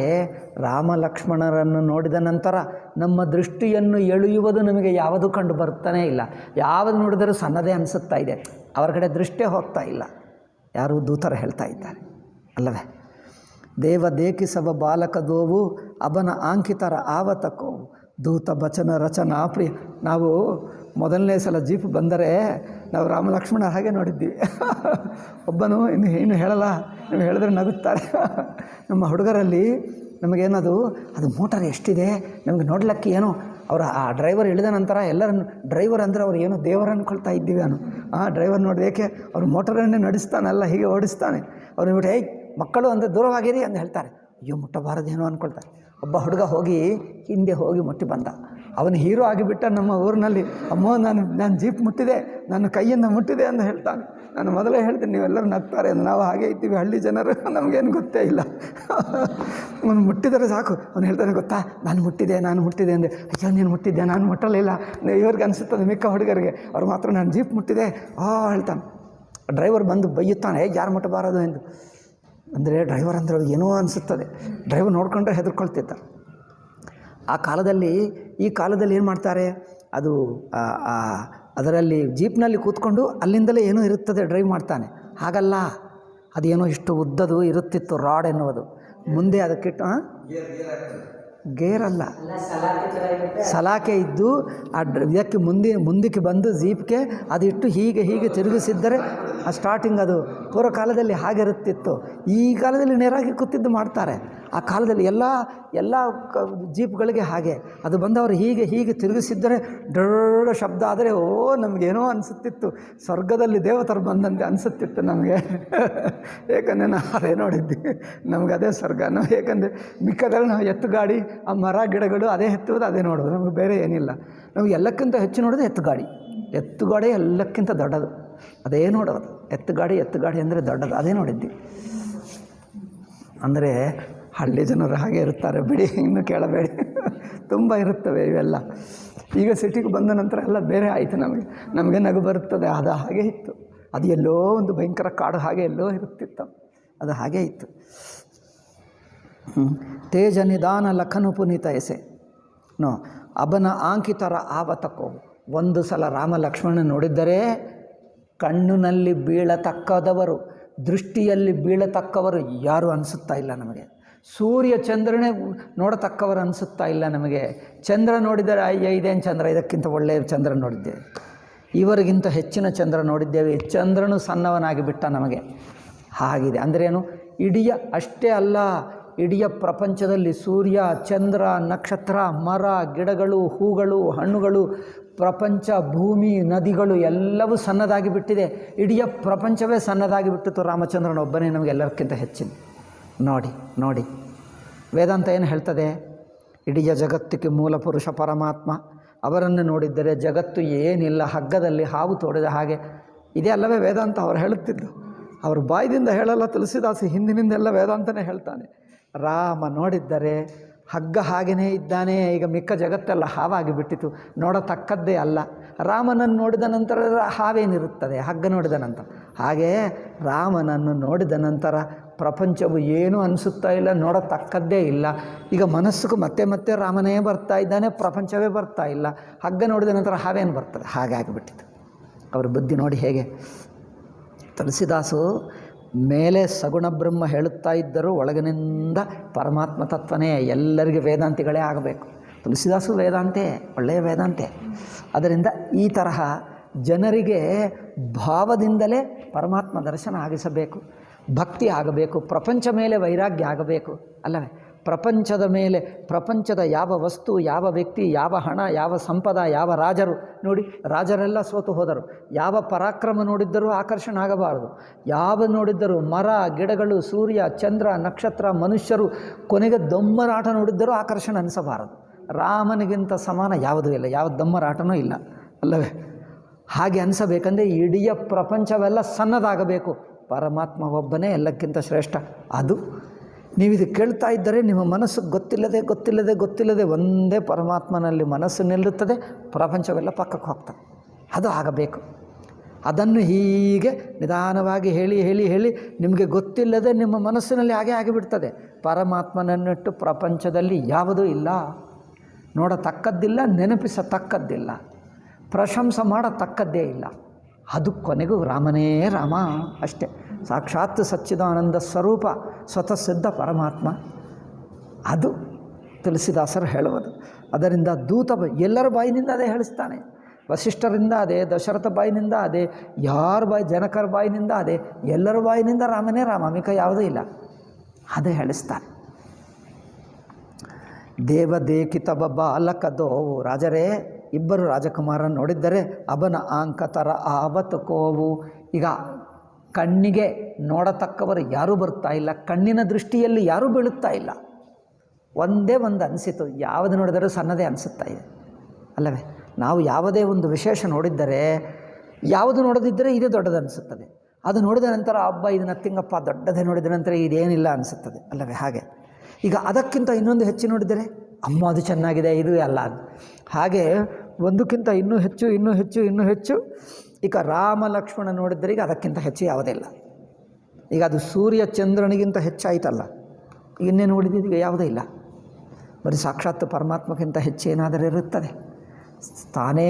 ರಾಮ ಲಕ್ಷ್ಮಣರನ್ನು ನೋಡಿದ ನಂತರ ನಮ್ಮ ದೃಷ್ಟಿಯನ್ನು ಎಳೆಯುವುದು ನಮಗೆ ಯಾವುದು ಕಂಡು ಬರ್ತಾನೇ ಇಲ್ಲ. ಯಾವುದು ನೋಡಿದರೂ ಸಣ್ಣದೇ ಅನಿಸುತ್ತಾ ಇದೆ, ಅವರ ಕಡೆ ದೃಷ್ಟಿಯೇ ಹೋಗ್ತಾ ಇಲ್ಲ. ಯಾರು ದೂತರು ಹೇಳ್ತಾ ಇದ್ದಾರೆ ಅಲ್ಲವೇ? ದೇವ ದೇಕಿಸವ ಬಾಲಕದೋವು ಅಬನ ಆಂಕಿತರ ಆವತಕೋವು ದೂತ ಬಚನ ರಚನಾ ಪ್ರಿಯ. ನಾವು ಮೊದಲನೇ ಸಲ ಜೀಪ್ ಬಂದರೆ ನಾವು ರಾಮ ಲಕ್ಷ್ಮಣ ಹಾಗೆ ನೋಡಿದ್ವಿ. ಒಬ್ಬನು ಏನು ಹೇಳಲ್ಲ, ನೀವು ಹೇಳಿದ್ರೆ ನಗುತ್ತಾರೆ. ನಮ್ಮ ಹುಡುಗರಲ್ಲಿ ನಮಗೇನದು ಅದು ಮೋಟರ್ ಎಷ್ಟಿದೆ ನಮಗೆ ನೋಡ್ಲಿಕ್ಕೆ ಏನೋ ಅವರ ಆ ಡ್ರೈವರ್ ಇಳಿದ ನಂತರ ಎಲ್ಲರನ್ನು ಡ್ರೈವರ್ ಅಂದರೆ ಅವ್ರು ಏನೋ ದೇವರು ಅಂದ್ಕೊಳ್ತಾ ಇದ್ದೀವಿ ನಾನು. ಆ ಡ್ರೈವರ್ ನೋಡಿ ಏಕೆ ಅವ್ರು ಮೋಟರನ್ನೇ ನಡೆಸ್ತಾನಲ್ಲ, ಹೀಗೆ ಓಡಿಸ್ತಾನೆ. ಅವ್ರು ಬಿಟ್ಟು ಮಕ್ಕಳು ಅಂದರೆ ದೂರವಾಗಿರಿ ಅಂತ ಹೇಳ್ತಾರೆ. ಅಯ್ಯೋ ಮುಟ್ಟಬಾರದೇನೋ ಅಂದ್ಕೊಳ್ತಾರೆ. ಒಬ್ಬ ಹುಡುಗ ಹಿಂದೆ ಹೋಗಿ ಮುಟ್ಟಿ ಬಂದ. ಅವನು ಹೀರೋ ಆಗಿಬಿಟ್ಟ ನಮ್ಮ ಊರಿನಲ್ಲಿ. ಅಮ್ಮೋ ನಾನು ಜೀಪ್ ಮುಟ್ಟಿದೆ, ನನ್ನ ಕೈಯಿಂದ ಮುಟ್ಟಿದೆ ಅಂತ ಹೇಳ್ತಾನೆ. ನಾನು ಮೊದಲೇ ಹೇಳ್ತೀನಿ ನೀವೆಲ್ಲರೂ ನಗ್ತಾರೆ ಅಂತ. ನಾವು ಹಾಗೆ ಇದ್ದೀವಿ ಹಳ್ಳಿ ಜನರು, ನಮಗೇನು ಗೊತ್ತೇ ಇಲ್ಲ. ಅವನು ಮುಟ್ಟಿದರೆ ಸಾಕು, ಅವನು ಹೇಳ್ತಾನೆ ಗೊತ್ತಾ ನಾನು ಮುಟ್ಟಿದೆ ಅಂದರೆ. ಅಯ್ಯೋ ನೀನು ಮುಟ್ಟಿದ್ದೆ, ನಾನು ಮುಟ್ಟಲಿಲ್ಲ. ಇವ್ರಿಗೆ ಅನಿಸುತ್ತದೆ ಮಿಕ್ಕ ಹುಡುಗರಿಗೆ, ಅವ್ರು ಮಾತ್ರ ನಾನು ಜೀಪ್ ಮುಟ್ಟಿದೆ ಹೇಳ್ತಾನೆ. ಡ್ರೈವರ್ ಬಂದು ಬೈಯುತ್ತಾನೆ, ಯಾರು ಮುಟ್ಟಬಾರದು ಎಂದು. ಅಂದರೆ ಡ್ರೈವರ್ ಅಂದರೆ ಏನೋ ಅನಿಸುತ್ತದೆ. ಡ್ರೈವರ್ ನೋಡ್ಕೊಂಡ್ರೆ ಹೆದರ್ಕೊಳ್ತಿದ್ದ ಆ ಕಾಲದಲ್ಲಿ. ಈ ಕಾಲದಲ್ಲಿ ಏನು ಮಾಡ್ತಾರೆ, ಅದು ಅದರಲ್ಲಿ ಜೀಪ್ನಲ್ಲಿ ಕೂತ್ಕೊಂಡು ಅಲ್ಲಿಂದಲೇ ಏನೋ ಇರುತ್ತದೆ, ಡ್ರೈವ್ ಮಾಡ್ತಾನೆ. ಹಾಗಲ್ಲ, ಅದೇನೋ ಇಷ್ಟು ಉದ್ದದು ಇರುತ್ತಿತ್ತು ರಾಡ್ ಎನ್ನುವುದು. ಮುಂದೆ ಅದಕ್ಕಿಟ್ಟು ಗೇರಲ್ಲ, ಸಲಾಕೆ ಇದ್ದು ಆ ಇದಕ್ಕೆ ಮುಂದಕ್ಕೆ ಬಂದು ಜೀಪ್ಗೆ ಅದಿಟ್ಟು ಹೀಗೆ ತಿರುಗಿಸಿದ್ದರೆ ಆ ಸ್ಟಾರ್ಟಿಂಗ್ ಅದು ಪೂರ್ವ ಕಾಲದಲ್ಲಿ ಹಾಗಿರುತ್ತಿತ್ತು. ಈ ಕಾಲದಲ್ಲಿ ನೇರಾಗಿ ಕೂತಿದ್ದು ಮಾಡ್ತಾರೆ. ಆ ಕಾಲದಲ್ಲಿ ಎಲ್ಲ ಜೀಪ್ಗಳಿಗೆ ಹಾಗೆ ಅದು ಬಂದವರು ಹೀಗೆ ತಿರುಗಿಸಿದ್ದರೆ ದೊಡ್ಡ ಶಬ್ದ ಆದರೆ ನಮಗೇನೋ ಅನಿಸುತ್ತಿತ್ತು, ಸ್ವರ್ಗದಲ್ಲಿ ದೇವತರು ಬಂದಂತೆ ಅನಿಸುತ್ತಿತ್ತು ನಮಗೆ. ಏಕೆಂದರೆ ನಾವು ಅದೇ ನೋಡಿದ್ವಿ, ನಮ್ಗೆ ಅದೇ ಸ್ವರ್ಗ. ನಾವು ಏಕೆಂದರೆ ಮಿಕ್ಕದಲ್ಲಿ ನಾವು ಎತ್ತು ಗಾಡಿ, ಆ ಮರ ಗಿಡಗಳು ಅದೇ ಎತ್ತುವುದು, ಅದೇ ನೋಡೋದು, ನಮಗೆ ಬೇರೆ ಏನಿಲ್ಲ. ನಮಗೆ ಎಲ್ಲಕ್ಕಿಂತ ಹೆಚ್ಚು ನೋಡೋದು ಎತ್ತುಗಾಡಿ ಎಲ್ಲಕ್ಕಿಂತ ದೊಡ್ಡದು, ಅದೇ ನೋಡೋದು. ಎತ್ತುಗಾಡಿ ಅಂದರೆ ದೊಡ್ಡದು, ಅದೇ ನೋಡಿದ್ವಿ. ಅಂದರೆ ಹಳ್ಳಿ ಜನರು ಹಾಗೆ ಇರ್ತಾರೆ ಬಿಡಿ, ಇನ್ನು ಕೇಳಬೇಡಿ, ತುಂಬ ಇರುತ್ತವೆ ಇವೆಲ್ಲ. ಈಗ ಸಿಟಿಗೆ ಬಂದ ನಂತರ ಎಲ್ಲ ಬೇರೆ ಆಯಿತು. ನಮಗೆ ನಗು ಬರುತ್ತದೆ. ಅದು ಹಾಗೆ ಇತ್ತು, ಅದು ಎಲ್ಲೋ ಒಂದು ಭಯಂಕರ ಕಾಡು ಹಾಗೆ ಎಲ್ಲೋ ಇರುತ್ತಿತ್ತು, ಅದು ಹಾಗೆ ಇತ್ತು. ತೇಜ ನಿಧಾನ ಲಖನು ಪುನೀತ ಎಸೆ ನೋ ಅಬನ ಆಂಕಿತರ ಆವತಕೋ. ಒಂದು ಸಲ ರಾಮ ಲಕ್ಷ್ಮಣ ನೋಡಿದ್ದರೆ ಕಣ್ಣಿನಲ್ಲಿ ಬೀಳತಕ್ಕದವರು, ದೃಷ್ಟಿಯಲ್ಲಿ ಬೀಳತಕ್ಕವರು ಯಾರೂ ಅನಿಸುತ್ತಾ ಇಲ್ಲ ನಮಗೆ. ಸೂರ್ಯ ಚಂದ್ರನೇ ನೋಡತಕ್ಕವರು ಅನಿಸುತ್ತಾ ಇಲ್ಲ ನಮಗೆ. ಚಂದ್ರ ನೋಡಿದರೆ ಅಯ್ಯ ಇದೇನು ಚಂದ್ರ, ಇದಕ್ಕಿಂತ ಒಳ್ಳೆಯ ಚಂದ್ರ ನೋಡಿದ್ದೇವೆ, ಇವರಿಗಿಂತ ಹೆಚ್ಚಿನ ಚಂದ್ರ ನೋಡಿದ್ದೇವೆ. ಚಂದ್ರನು ಸಣ್ಣವನಾಗಿ ಬಿಟ್ಟ ನಮಗೆ. ಹಾಗಿದೆ ಅಂದ್ರೇನು, ಅಷ್ಟೇ ಅಲ್ಲ, ಇಡೀ ಪ್ರಪಂಚದಲ್ಲಿ ಸೂರ್ಯ, ಚಂದ್ರ, ನಕ್ಷತ್ರ, ಮರ, ಗಿಡಗಳು, ಹೂಗಳು, ಹಣ್ಣುಗಳು, ಪ್ರಪಂಚ, ಭೂಮಿ, ನದಿಗಳು ಎಲ್ಲವೂ ಸಣ್ಣದಾಗಿ ಬಿಟ್ಟಿದೆ. ಇಡೀ ಪ್ರಪಂಚವೇ ಸಣ್ಣದಾಗಿ ಬಿಟ್ಟಿತ್ತು. ರಾಮಚಂದ್ರನೊಬ್ಬನೇ ನಮಗೆಲ್ಲಕ್ಕಿಂತ ಹೆಚ್ಚಿನ. ನೋಡಿ ವೇದಾಂತ ಏನು ಹೇಳ್ತದೆ? ಇಡೀ ಜಗತ್ತಿಗೆ ಮೂಲ ಪುರುಷ ಪರಮಾತ್ಮ, ಅವರನ್ನು ನೋಡಿದ್ದರೆ ಜಗತ್ತು ಏನಿಲ್ಲ, ಹಗ್ಗದಲ್ಲಿ ಹಾವು ತೋಡಿದ ಹಾಗೆ ಇದೇ ಅಲ್ಲವೇ ವೇದಾಂತ ಅವರು ಹೇಳುತ್ತಿದ್ದು. ಅವರು ಬಾಯ್ದಿಂದ ಹೇಳಲ್ಲ, ತುಳಸಿದಾಸ ಹಿಂದಿನಿಂದೆಲ್ಲ ವೇದಾಂತನೇ ಹೇಳ್ತಾನೆ. ರಾಮ ನೋಡಿದ್ದರೆ ಹಗ್ಗ ಹಾಗೆಯೇ ಇದ್ದಾನೆ. ಈಗ ಮಿಕ್ಕ ಜಗತ್ತೆಲ್ಲ ಹಾವಾಗಿ ಬಿಟ್ಟಿತು, ನೋಡತಕ್ಕದ್ದೇ ಅಲ್ಲ. ರಾಮನನ್ನು ನೋಡಿದ ನಂತರ ಹಾವೇನಿರುತ್ತದೆ ಹಗ್ಗ ನೋಡಿದ ನಂತರ? ಹಾಗೇ ರಾಮನನ್ನು ನೋಡಿದ ನಂತರ ಪ್ರಪಂಚವು ಏನೂ ಅನಿಸುತ್ತಾ ಇಲ್ಲ, ನೋಡತಕ್ಕದ್ದೇ ಇಲ್ಲ. ಈಗ ಮನಸ್ಸಿಗೂ ಮತ್ತೆ ರಾಮನೇ ಬರ್ತಾ ಇದ್ದಾನೆ, ಪ್ರಪಂಚವೇ ಬರ್ತಾ ಇಲ್ಲ. ಹಗ್ಗ ನೋಡಿದ ನಂತರ ಹಾವೇನು ಬರ್ತದೆ? ಹಾಗೆ ಆಗಿಬಿಟ್ಟಿತು ಅವರ ಬುದ್ಧಿ. ನೋಡಿ ಹೇಗೆ ತುಳಸಿದಾಸು ಮೇಲೆ ಸಗುಣ ಬ್ರಹ್ಮ ಹೇಳುತ್ತಾ ಇದ್ದರೂ ಒಳಗಿನಿಂದ ಪರಮಾತ್ಮ ತತ್ವನೇ. ಎಲ್ಲರಿಗೆ ವೇದಾಂತಿಗಳೇ ಆಗಬೇಕು. ತುಳಸಿದಾಸು ವೇದಾಂತೆ, ಒಳ್ಳೆಯ ವೇದಾಂತೆ. ಅದರಿಂದ ಈ ತರಹ ಜನರಿಗೆ ಭಾವದಿಂದಲೇ ಪರಮಾತ್ಮ ದರ್ಶನ ಆಗಿಸಬೇಕು, ಭಕ್ತಿ ಆಗಬೇಕು, ಪ್ರಪಂಚ ಮೇಲೆ ವೈರಾಗ್ಯ ಆಗಬೇಕು ಅಲ್ಲವೇ? ಪ್ರಪಂಚದ ಮೇಲೆ, ಪ್ರಪಂಚದ ಯಾವ ವಸ್ತು, ಯಾವ ವ್ಯಕ್ತಿ, ಯಾವ ಹಣ, ಯಾವ ಸಂಪದ, ಯಾವ ರಾಜರು ನೋಡಿ, ರಾಜರೆಲ್ಲ ಸೋತು ಹೋದರು. ಯಾವ ಪರಾಕ್ರಮ ನೋಡಿದ್ದರೂ ಆಕರ್ಷಣೆ ಆಗಬಾರದು. ಯಾವ ನೋಡಿದ್ದರೂ ಮರ, ಗಿಡಗಳು, ಸೂರ್ಯ, ಚಂದ್ರ, ನಕ್ಷತ್ರ, ಮನುಷ್ಯರು, ಕೊನೆಗೆ ದೊಮ್ಮರಾಟ ನೋಡಿದ್ದರೂ ಆಕರ್ಷಣೆ ಅನಿಸಬಾರದು. ರಾಮನಿಗಿಂತ ಸಮಾನ ಯಾವುದೂ ಇಲ್ಲ, ಯಾವ ದೊಮ್ಮರಾಟನೂ ಇಲ್ಲ ಅಲ್ಲವೇ? ಹಾಗೆ ಅನಿಸಬೇಕಂದ್ರೆ ಇಡೀ ಪ್ರಪಂಚವೆಲ್ಲ ಸಣ್ಣದಾಗಬೇಕು. ಪರಮಾತ್ಮ ಒಬ್ಬನೇ ಎಲ್ಲಕ್ಕಿಂತ ಶ್ರೇಷ್ಠ. ಅದು ನೀವಿದು ಕೇಳ್ತಾ ಇದ್ದರೆ ನಿಮ್ಮ ಮನಸ್ಸು ಗೊತ್ತಿಲ್ಲದೆ ಒಂದೇ ಪರಮಾತ್ಮನಲ್ಲಿ ಮನಸ್ಸು ನಿಲ್ಲುತ್ತದೆ, ಪ್ರಪಂಚವೆಲ್ಲ ಪಕ್ಕಕ್ಕೆ ಹೋಗ್ತದೆ. ಅದು ಆಗಬೇಕು. ಅದನ್ನು ಹೀಗೆ ನಿಧಾನವಾಗಿ ಹೇಳಿ ನಿಮಗೆ ಗೊತ್ತಿಲ್ಲದೆ ನಿಮ್ಮ ಮನಸ್ಸಿನಲ್ಲಿ ಹಾಗೆ ಆಗಿಬಿಡ್ತದೆ. ಪರಮಾತ್ಮನನ್ನಿಟ್ಟು ಪ್ರಪಂಚದಲ್ಲಿ ಯಾವುದೂ ಇಲ್ಲ, ನೋಡತಕ್ಕದ್ದಿಲ್ಲ, ನೆನಪಿಸತಕ್ಕದ್ದಿಲ್ಲ, ಪ್ರಶಂಸೆ ಮಾಡತಕ್ಕದ್ದೇ ಇಲ್ಲ. ಅದು ಕೊನೆಗೂ ರಾಮನೇ ರಾಮ ಅಷ್ಟೇ. ಸಾಕ್ಷಾತ್ ಸಚ್ಚಿದಾನಂದ ಸ್ವರೂಪ, ಸ್ವತಃ ಸಿದ್ಧ ಪರಮಾತ್ಮ. ಅದು ತುಳಸಿದಾಸರು ಹೇಳುವುದು. ಅದರಿಂದ ದೂತ ಎಲ್ಲರ ಬಾಯಿನಿಂದ ಅದೇ ಹೇಳಿಸ್ತಾನೆ. ವಸಿಷ್ಠರಿಂದ ಅದೇ, ದಶರಥ ಬಾಯಿನಿಂದ ಅದೇ, ಯಾರ ಜನಕರ ಬಾಯಿನಿಂದ ಅದೇ, ಎಲ್ಲರ ಬಾಯಿನಿಂದ ರಾಮನೇ ರಾಮ, ಮಿಕ ಯಾವುದೂ ಇಲ್ಲ, ಅದೇ ಹೇಳಿಸ್ತಾನೆ. ದೇವದೇಕಿತ ಬಾಲಕದೋ. ರಾಜರೇ, ಇಬ್ಬರು ರಾಜಕುಮಾರನ ನೋಡಿದ್ದರೆ ಅವನ ಆಂಕತರ ಆವತಕೋವು. ಈಗ ಕಣ್ಣಿಗೆ ನೋಡತಕ್ಕವರು ಯಾರೂ ಬರ್ತಾ ಇಲ್ಲ, ಕಣ್ಣಿನ ದೃಷ್ಟಿಯಲ್ಲಿ ಯಾರೂ ಬೀಳುತ್ತಾ ಇಲ್ಲ. ಒಂದೇ ಒಂದು ಅನಿಸಿತು, ಯಾವುದು ನೋಡಿದರೂ ಸಣ್ಣದೇ ಅನಿಸುತ್ತಾ ಇದೆ ಅಲ್ಲವೇ? ನಾವು ಯಾವುದೇ ಒಂದು ವಿಶೇಷ ನೋಡಿದ್ದರೆ, ಯಾವುದು ನೋಡದಿದ್ದರೆ ಇದೇ ದೊಡ್ಡದು ಅನಿಸುತ್ತದೆ. ಅದು ನೋಡಿದ ನಂತರ ಹಬ್ಬ ಇದು ನತ್ತಿಂಗಪ್ಪ ದೊಡ್ಡದೇ ನೋಡಿದ ನಂತರ ಇದೇನಿಲ್ಲ ಅನಿಸುತ್ತದೆ ಅಲ್ಲವೇ? ಹಾಗೆ ಈಗ ಅದಕ್ಕಿಂತ ಇನ್ನೊಂದು ಹೆಚ್ಚು ನೋಡಿದರೆ ಅಮ್ಮ ಅದು ಚೆನ್ನಾಗಿದೆ, ಇದು ಅಲ್ಲ. ಹಾಗೆ ಒಂದಕ್ಕಿಂತ ಇನ್ನೂ ಹೆಚ್ಚು. ಈಗ ರಾಮ ಲಕ್ಷ್ಮಣ ನೋಡಿದರೆ ಈಗ ಅದಕ್ಕಿಂತ ಹೆಚ್ಚು ಯಾವುದಿಲ್ಲ. ಈಗ ಅದು ಸೂರ್ಯ ಚಂದ್ರನಿಗಿಂತ ಹೆಚ್ಚಾಯಿತಲ್ಲ, ಇನ್ನೇ ನೋಡಿದ್ದೀಗ ಯಾವುದೇ ಇಲ್ಲ. ಬರೀ ಸಾಕ್ಷಾತ್ ಪರಮಾತ್ಮಕ್ಕಿಂತ ಹೆಚ್ಚೇನಾದರೂ ಇರುತ್ತದೆ. ತಾನೇ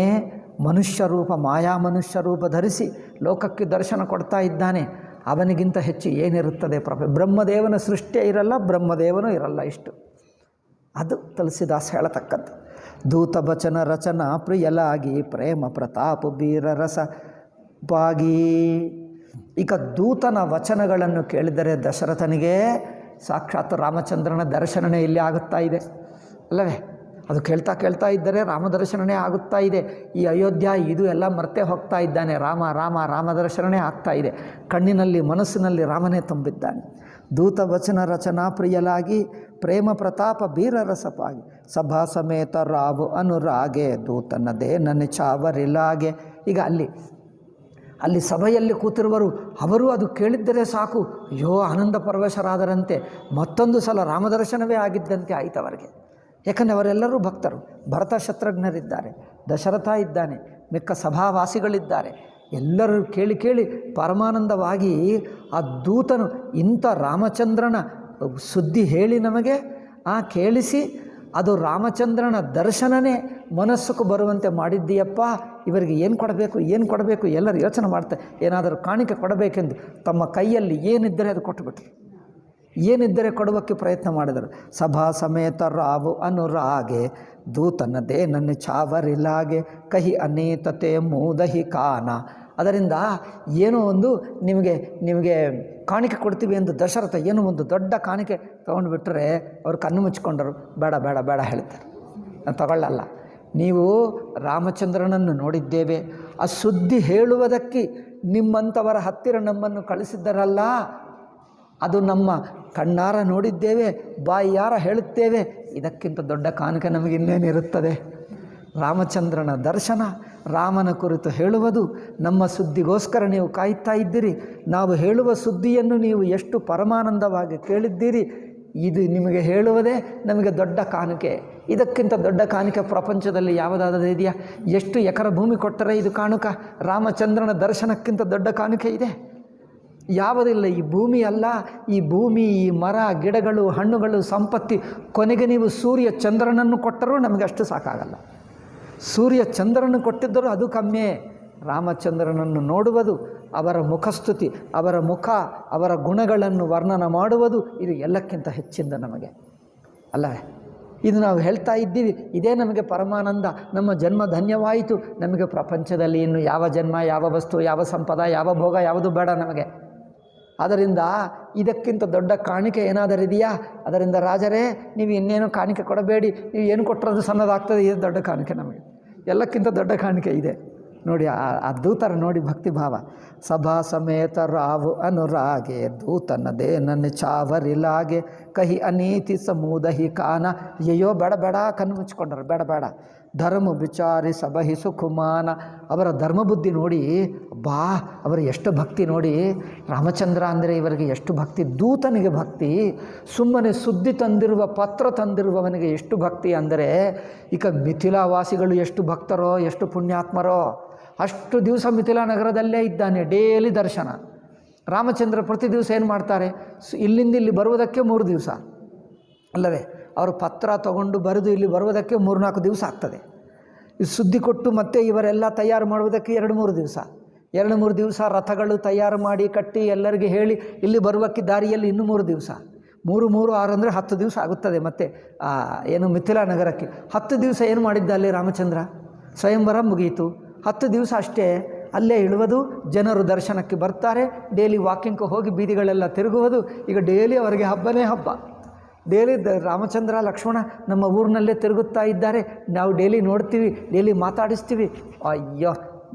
ಮನುಷ್ಯ ರೂಪ, ಮಾಯಾ ಮನುಷ್ಯ ರೂಪ ಧರಿಸಿ ಲೋಕಕ್ಕೆ ದರ್ಶನ ಕೊಡ್ತಾ ಇದ್ದಾನೆ. ಅವನಿಗಿಂತ ಹೆಚ್ಚು ಏನಿರುತ್ತದೆ? ಬ್ರಹ್ಮದೇವನ ಸೃಷ್ಟಿಯೇ ಇರಲ್ಲ, ಬ್ರಹ್ಮದೇವನೂ ಇರಲ್ಲ. ಇಷ್ಟು ಅದು ತುಳಸಿದಾಸ ಹೇಳತಕ್ಕದ್ದು. ದೂತ ಬಚನ ರಚನಾ ಪ್ರಿಯಲಾಗಿ ಪ್ರೇಮ ಪ್ರತಾಪ ಬೀರ ರಸ ಬಾಗಿ. ಈಗ ದೂತನ ವಚನಗಳನ್ನು ಕೇಳಿದರೆ ದಶರಥನಿಗೆ ಸಾಕ್ಷಾತ್ ರಾಮಚಂದ್ರನ ದರ್ಶನನೇ ಇಲ್ಲಿ ಆಗುತ್ತಾ ಇದೆ ಅಲ್ಲವೇ? ಅದು ಕೇಳ್ತಾ ಕೇಳ್ತಾ ಇದ್ದರೆ ರಾಮದರ್ಶನನೇ ಆಗುತ್ತಾ ಇದೆ. ಈ ಅಯೋಧ್ಯ ಇದು ಎಲ್ಲ ಮರೆತೇ ಹೋಗ್ತಾ ಇದ್ದಾನೆ. ರಾಮದರ್ಶನನೇ ಆಗ್ತಾ ಇದೆ. ಕಣ್ಣಿನಲ್ಲಿ ಮನಸ್ಸಿನಲ್ಲಿ ರಾಮನೇ ತುಂಬಿದ್ದಾನೆ. ದೂತ ವಚನ ರಚನಾ ಪ್ರಿಯಲಾಗಿ ಪ್ರೇಮ ಪ್ರತಾಪ ಬೀರರಸಪಾಗಿ ಸಭಾ ಸಮೇತ ರಾವು ಅನುರಾಗೆ ದೂತನದೇ ನನ್ನ ಚಾವರಿಲಾಗೆ. ಈಗ ಅಲ್ಲಿ ಸಭೆಯಲ್ಲಿ ಕೂತಿರುವರು ಅವರು ಅದು ಕೇಳಿದ್ದರೆ ಸಾಕು, ಅಯ್ಯೋ ಆನಂದ ಪರವಶರಾದರಂತೆ. ಮತ್ತೊಂದು ಸಲ ರಾಮದರ್ಶನವೇ ಆಗಿದ್ದಂತೆ ಆಯಿತು ಅವರಿಗೆ. ಯಾಕಂದರೆ ಅವರೆಲ್ಲರೂ ಭಕ್ತರು. ಭರತ ಶತ್ರುಘ್ನರಿದ್ದಾರೆ, ದಶರಥ ಇದ್ದಾನೆ, ಮಿಕ್ಕ ಸಭಾವಾಸಿಗಳಿದ್ದಾರೆ. ಎಲ್ಲರೂ ಕೇಳಿ ಕೇಳಿ ಪರಮಾನಂದವಾಗಿ ಆ ದೂತನು ಇಂಥ ರಾಮಚಂದ್ರನ ಸುದ್ದಿ ಹೇಳಿ ನಮಗೆ ಕೇಳಿಸಿ ಅದು ರಾಮಚಂದ್ರನ ದರ್ಶನನೇ ಮನಸ್ಸಕ್ಕೆ ಬರುವಂತೆ ಮಾಡಿದ್ದೀಯಪ್ಪ. ಇವರಿಗೆ ಏನು ಕೊಡಬೇಕು ಎಲ್ಲರೂ ಯೋಚನೆ ಮಾಡ್ತಾರೆ. ಏನಾದರೂ ಕಾಣಿಕೆ ಕೊಡಬೇಕೆಂದು ತಮ್ಮ ಕೈಯಲ್ಲಿ ಏನಿದ್ದರೆ ಅದು ಕೊಟ್ಟುಬಿಟ್ರು. ಏನಿದ್ದರೆ ಕೊಡುವಕ್ಕೆ ಪ್ರಯತ್ನ ಮಾಡಿದರು. ಸಭಾ ಸಮೇತ ರಾವು ಅನುರಾಗೆ ದೂತನದೇ ನನ್ನ ಚಾವರಿಲಾಗೆ ಕಹಿ ಅನೇತತೆ ಮೂದಹಿ ಕಾನ. ಅದರಿಂದ ಏನೋ ಒಂದು ನಿಮಗೆ ಕಾಣಿಕೆ ಕೊಡ್ತೀವಿ ಎಂದು ದಶರಥ ಏನೋ ಒಂದು ದೊಡ್ಡ ಕಾಣಿಕೆ ತೊಗೊಂಡು ಬಿಟ್ಟರೆ ಅವರು ಕಣ್ಣು ಮುಚ್ಕೊಂಡರು. ಬೇಡ ಹೇಳ್ತಾರೆ, ನಾನು ತಗೊಳ್ಳಲ್ಲ. ನೀವು ರಾಮಚಂದ್ರನನ್ನು ನೋಡಿದ್ದೇವೆ, ಆ ಸುದ್ದಿ ಹೇಳುವುದಕ್ಕೆ ನಿಮ್ಮಂಥವರ ಹತ್ತಿರ ನಮ್ಮನ್ನು ಕಳಿಸಿದ್ದರಲ್ಲ, ಅದು ನಮ್ಮ ಕಣ್ಣಾರ ನೋಡಿದ್ದೇವೆ, ಬಾಯಾರ ಹೇಳುತ್ತೇವೆ. ಇದಕ್ಕಿಂತ ದೊಡ್ಡ ಕಾಣಿಕೆ ನಮಗೆ ಇನ್ನೇನಿರುತ್ತದೆ? ರಾಮಚಂದ್ರನ ದರ್ಶನ, ರಾಮನ ಕುರಿತು ಹೇಳುವುದು. ನಮ್ಮ ಸುದ್ದಿಗೋಸ್ಕರ ನೀವು ಕಾಯ್ತಾ ಇದ್ದೀರಿ. ನಾವು ಹೇಳುವ ಸುದ್ದಿಯನ್ನು ನೀವು ಎಷ್ಟು ಪರಮಾನಂದವಾಗಿ ಕೇಳಿದ್ದೀರಿ. ಇದು ನಿಮಗೆ ಹೇಳುವುದೇ ನಮಗೆ ದೊಡ್ಡ ಕಾಣಿಕೆ. ಇದಕ್ಕಿಂತ ದೊಡ್ಡ ಕಾಣಿಕೆ ಪ್ರಪಂಚದಲ್ಲಿ ಯಾವುದಾದರೂ ಇದೆಯಾ? ಎಷ್ಟು ಎಕರೆ ಭೂಮಿ ಕೊಟ್ಟರೆ ಇದು ಕಾಣುಕ? ರಾಮಚಂದ್ರನ ದರ್ಶನಕ್ಕಿಂತ ದೊಡ್ಡ ಕಾಣಿಕೆ ಇದೆ? ಯಾವುದಿಲ್ಲ. ಈ ಭೂಮಿ ಅಲ್ಲ, ಈ ಭೂಮಿ, ಈ ಮರ ಗಿಡಗಳು, ಹಣ್ಣುಗಳು, ಸಂಪತ್ತಿ, ಕೊನೆಗೆ ನೀವು ಸೂರ್ಯ ಚಂದ್ರನನ್ನು ಕೊಟ್ಟರೂ ನಮಗೆ ಅಷ್ಟು ಸಾಕಾಗಲ್ಲ. ಸೂರ್ಯ ಚಂದ್ರನನ್ನು ಕೊಟ್ಟಿದ್ದರೂ ಅದು ಕಮ್ಮಿಯೇ. ರಾಮಚಂದ್ರನನ್ನು ನೋಡುವುದು, ಅವರ ಮುಖಸ್ತುತಿ, ಅವರ ಮುಖ, ಅವರ ಗುಣಗಳನ್ನು ವರ್ಣನ ಮಾಡುವುದು, ಇದು ಎಲ್ಲಕ್ಕಿಂತ ಹೆಚ್ಚಿಂದ ನಮಗೆ ಅಲ್ಲವೇ? ಇದು ನಾವು ಹೇಳ್ತಾ ಇದ್ದೀವಿ, ಇದೇ ನಮಗೆ ಪರಮಾನಂದ. ನಮ್ಮ ಜನ್ಮ ಧನ್ಯವಾಯಿತು. ನಮಗೆ ಪ್ರಪಂಚದಲ್ಲಿ ಇನ್ನು ಯಾವ ಜನ್ಮ, ಯಾವ ವಸ್ತು, ಯಾವ ಸಂಪದ, ಯಾವ ಭೋಗ ಯಾವುದು ಬೇಡ ನಮಗೆ. ಅದರಿಂದ ಇದಕ್ಕಿಂತ ದೊಡ್ಡ ಕಾಣಿಕೆ ಏನಾದರೂ ಇದೆಯಾ? ಅದರಿಂದ ರಾಜರೇ, ನೀವು ಇನ್ನೇನು ಕಾಣಿಕೆ ಕೊಡಬೇಡಿ, ನೀವು ಏನು ಕೊಟ್ಟರದು ಸಣ್ಣದಾಗ್ತದೆ. ಇದು ದೊಡ್ಡ ಕಾಣಿಕೆ ನಮಗೆ, ಎಲ್ಲಕ್ಕಿಂತ ದೊಡ್ಡ ಕಾಣಿಕೆ ಇದೆ. ನೋಡಿ ಆ ದೂತರ ನೋಡಿ ಭಕ್ತಿಭಾವ. ಸಭಾ ಸಮೇತ ರಾವು ಅನುರಾಗೆ ದೂತನದೇ ನನ್ನ ಚಾವರಿಲಾಗೆ ಕಹಿ ಅನೀತಿ ಸಮೂದಹಿ ಕಾನ. ಅಯ್ಯೋ ಬೇಡ ಕಣ್ಣು ಮುಚ್ಕೊಂಡ್ರು, ಬೇಡ. ಧರ್ಮ ವಿಚಾರಿ ಸಭಹಿ ಸುಕುಮಾನ. ಅವರ ಧರ್ಮಬುದ್ಧಿ ನೋಡಿ, ಅವರ ಎಷ್ಟು ಭಕ್ತಿ ನೋಡಿ. ರಾಮಚಂದ್ರ ಅಂದರೆ ಇವರಿಗೆ ಎಷ್ಟು ಭಕ್ತಿ, ದೂತನಿಗೆ ಭಕ್ತಿ. ಸುಮ್ಮನೆ ಸುದ್ದಿ ತಂದಿರುವ, ಪತ್ರ ತಂದಿರುವವನಿಗೆ ಎಷ್ಟು ಭಕ್ತಿ ಅಂದರೆ, ಈಗ ಮಿಥಿಲಾವಾಸಿಗಳು ಎಷ್ಟು ಭಕ್ತರೋ, ಎಷ್ಟು ಪುಣ್ಯಾತ್ಮರೋ. ಅಷ್ಟು ದಿವಸ ಮಿಥಿಲಾ ನಗರದಲ್ಲೇ ಇದ್ದಾನೆ, ಡೇಲಿ ದರ್ಶನ. ರಾಮಚಂದ್ರ ಪ್ರತಿ ದಿವಸ ಏನು ಮಾಡ್ತಾರೆ? ಇಲ್ಲಿಂದ ಇಲ್ಲಿ ಬರುವುದಕ್ಕೆ 3 ದಿವಸ ಅಲ್ಲವೇ? ಅವರು ಪತ್ರ ತಗೊಂಡು ಬರೆದು ಇಲ್ಲಿ ಬರುವುದಕ್ಕೆ 3-4 ದಿವಸ ಆಗ್ತದೆ. ಇದು ಸುದ್ದಿ ಕೊಟ್ಟು ಮತ್ತೆ ಇವರೆಲ್ಲ ತಯಾರು ಮಾಡುವುದಕ್ಕೆ 2-3 ದಿವಸ. 2-3 ದಿವಸ ರಥಗಳು ತಯಾರು ಮಾಡಿ ಕಟ್ಟಿ ಎಲ್ಲರಿಗೆ ಹೇಳಿ ಇಲ್ಲಿ ಬರುವಕ್ಕೆ ದಾರಿಯಲ್ಲಿ ಇನ್ನೂ 3 ದಿವಸ. 3-6 ಅಂದರೆ 10 ದಿವಸ ಆಗುತ್ತದೆ. ಮತ್ತು ಏನು ಮಿಥಿಲಾ ನಗರಕ್ಕೆ 10 ದಿವಸ ಏನು ಮಾಡಿದ್ದ ಅಲ್ಲಿ ರಾಮಚಂದ್ರ? ಸ್ವಯಂವರ ಮುಗಿಯಿತು. 10 ದಿವಸ ಅಷ್ಟೇ ಅಲ್ಲೇ ಇಳುವುದು. ಜನರು ದರ್ಶನಕ್ಕೆ ಬರ್ತಾರೆ, ಡೈಲಿ ವಾಕಿಂಗ್ ಹೋಗಿ ಬೀದಿಗಳೆಲ್ಲ ತಿರುಗುವುದು. ಈಗ ಡೈಲಿ ಅವರಿಗೆ ಹಬ್ಬನೇ ಹಬ್ಬ. ಡೈಲಿ ರಾಮಚಂದ್ರ ಲಕ್ಷ್ಮಣ ನಮ್ಮ ಊರಿನಲ್ಲೇ ತಿರುಗುತ್ತಾ ಇದ್ದಾರೆ. ನಾವು ಡೈಲಿ ನೋಡ್ತೀವಿ, ಡೈಲಿ ಮಾತಾಡಿಸ್ತೀವಿ. ಅಯ್ಯೋ,